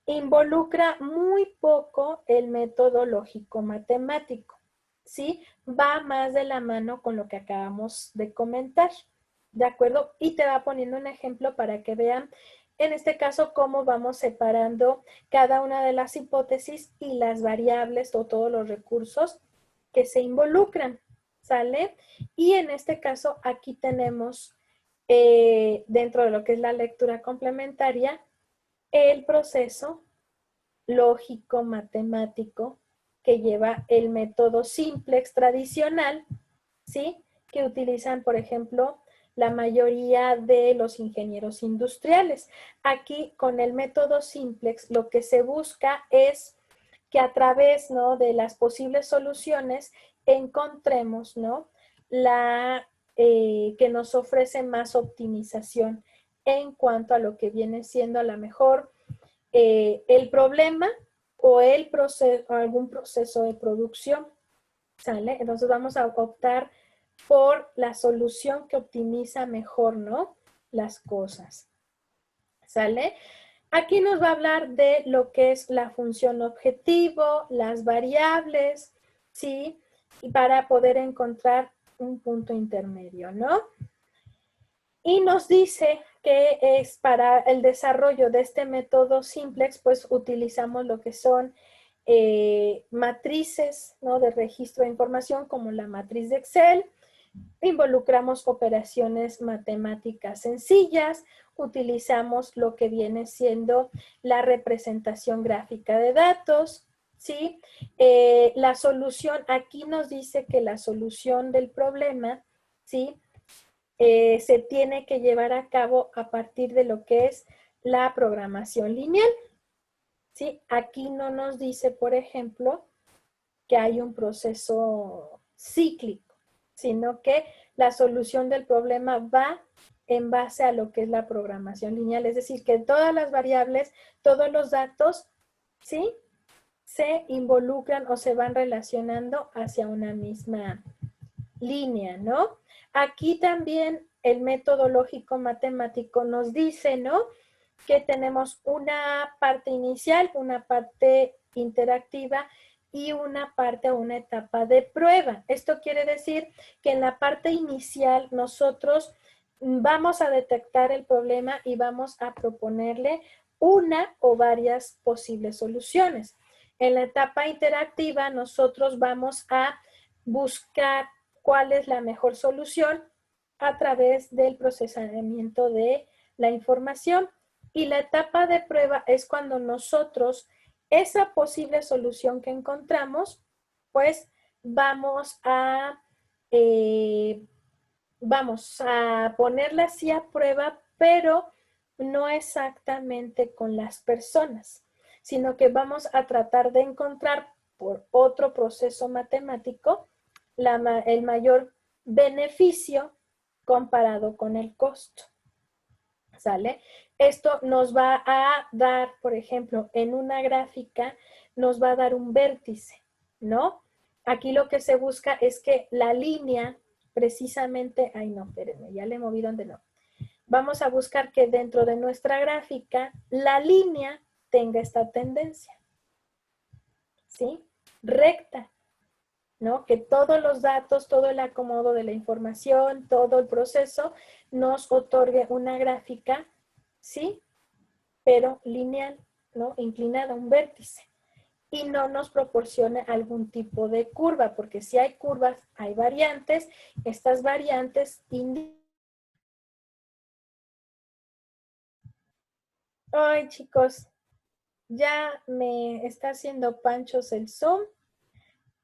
Involucra muy poco el método lógico-matemático, ¿sí? Va más de la mano con lo que acabamos de comentar, ¿de acuerdo? Y te va poniendo un ejemplo para que vean, en este caso, cómo vamos separando cada una de las hipótesis y las variables o todos los recursos que se involucran, ¿sale? Y en este caso, aquí tenemos, dentro de lo que es la lectura complementaria, el proceso lógico matemático que lleva el método simplex tradicional, ¿sí? Que utilizan, por ejemplo, la mayoría de los ingenieros industriales. Aquí, con el método simplex, lo que se busca es que a través, ¿no?, de las posibles soluciones encontremos, ¿no?, la que nos ofrece más optimización en cuanto a lo que viene siendo a lo mejor el problema o el proceso, o algún proceso de producción, ¿sale? Entonces vamos a optar por la solución que optimiza mejor, ¿no?, las cosas, ¿sale? Aquí nos va a hablar de lo que es la función objetivo, las variables, ¿sí? Y para poder encontrar un punto intermedio, ¿no? Y nos dice que es para el desarrollo de este método simplex, pues utilizamos lo que son matrices, ¿no?, de registro de información como la matriz de Excel. Involucramos operaciones matemáticas sencillas, utilizamos lo que viene siendo la representación gráfica de datos, ¿sí? La solución, aquí nos dice que la solución del problema, ¿sí? Se tiene que llevar a cabo a partir de lo que es la programación lineal, ¿sí? Aquí no nos dice, por ejemplo, que hay un proceso cíclico, sino que la solución del problema va en base a lo que es la programación lineal, es decir, que todas las variables, todos los datos, ¿sí? Se involucran o se van relacionando hacia una misma línea, ¿no? Aquí también el método lógico matemático nos dice, ¿no? Que tenemos una parte inicial, una parte interactiva y una parte o una etapa de prueba. Esto quiere decir que en la parte inicial nosotros vamos a detectar el problema y vamos a proponerle una o varias posibles soluciones. En la etapa interactiva nosotros vamos a buscar cuál es la mejor solución a través del procesamiento de la información. Y la etapa de prueba es cuando nosotros, esa posible solución que encontramos, pues eh, vamos a ponerla así a prueba, pero no exactamente con las personas, sino que vamos a tratar de encontrar por otro proceso matemático el mayor beneficio comparado con el costo. ¿Sale? Esto nos va a dar, por ejemplo, en una gráfica, nos va a dar un vértice, ¿no? Aquí lo que se busca es que la línea, precisamente, ay no, espérenme, ya le moví donde no. Vamos a buscar que dentro de nuestra gráfica, la línea tenga esta tendencia, ¿sí? Recta, ¿no? Que todos los datos, todo el acomodo de la información, todo el proceso nos otorgue una gráfica, ¿sí? Pero lineal, ¿no? Inclinada a un vértice. Y no nos proporciona algún tipo de curva, porque si hay curvas, hay variantes. Estas variantes indican... Ay, chicos, ya me está haciendo panchos el Zoom.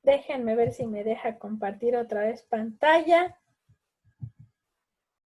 Déjenme ver si me deja compartir otra vez pantalla.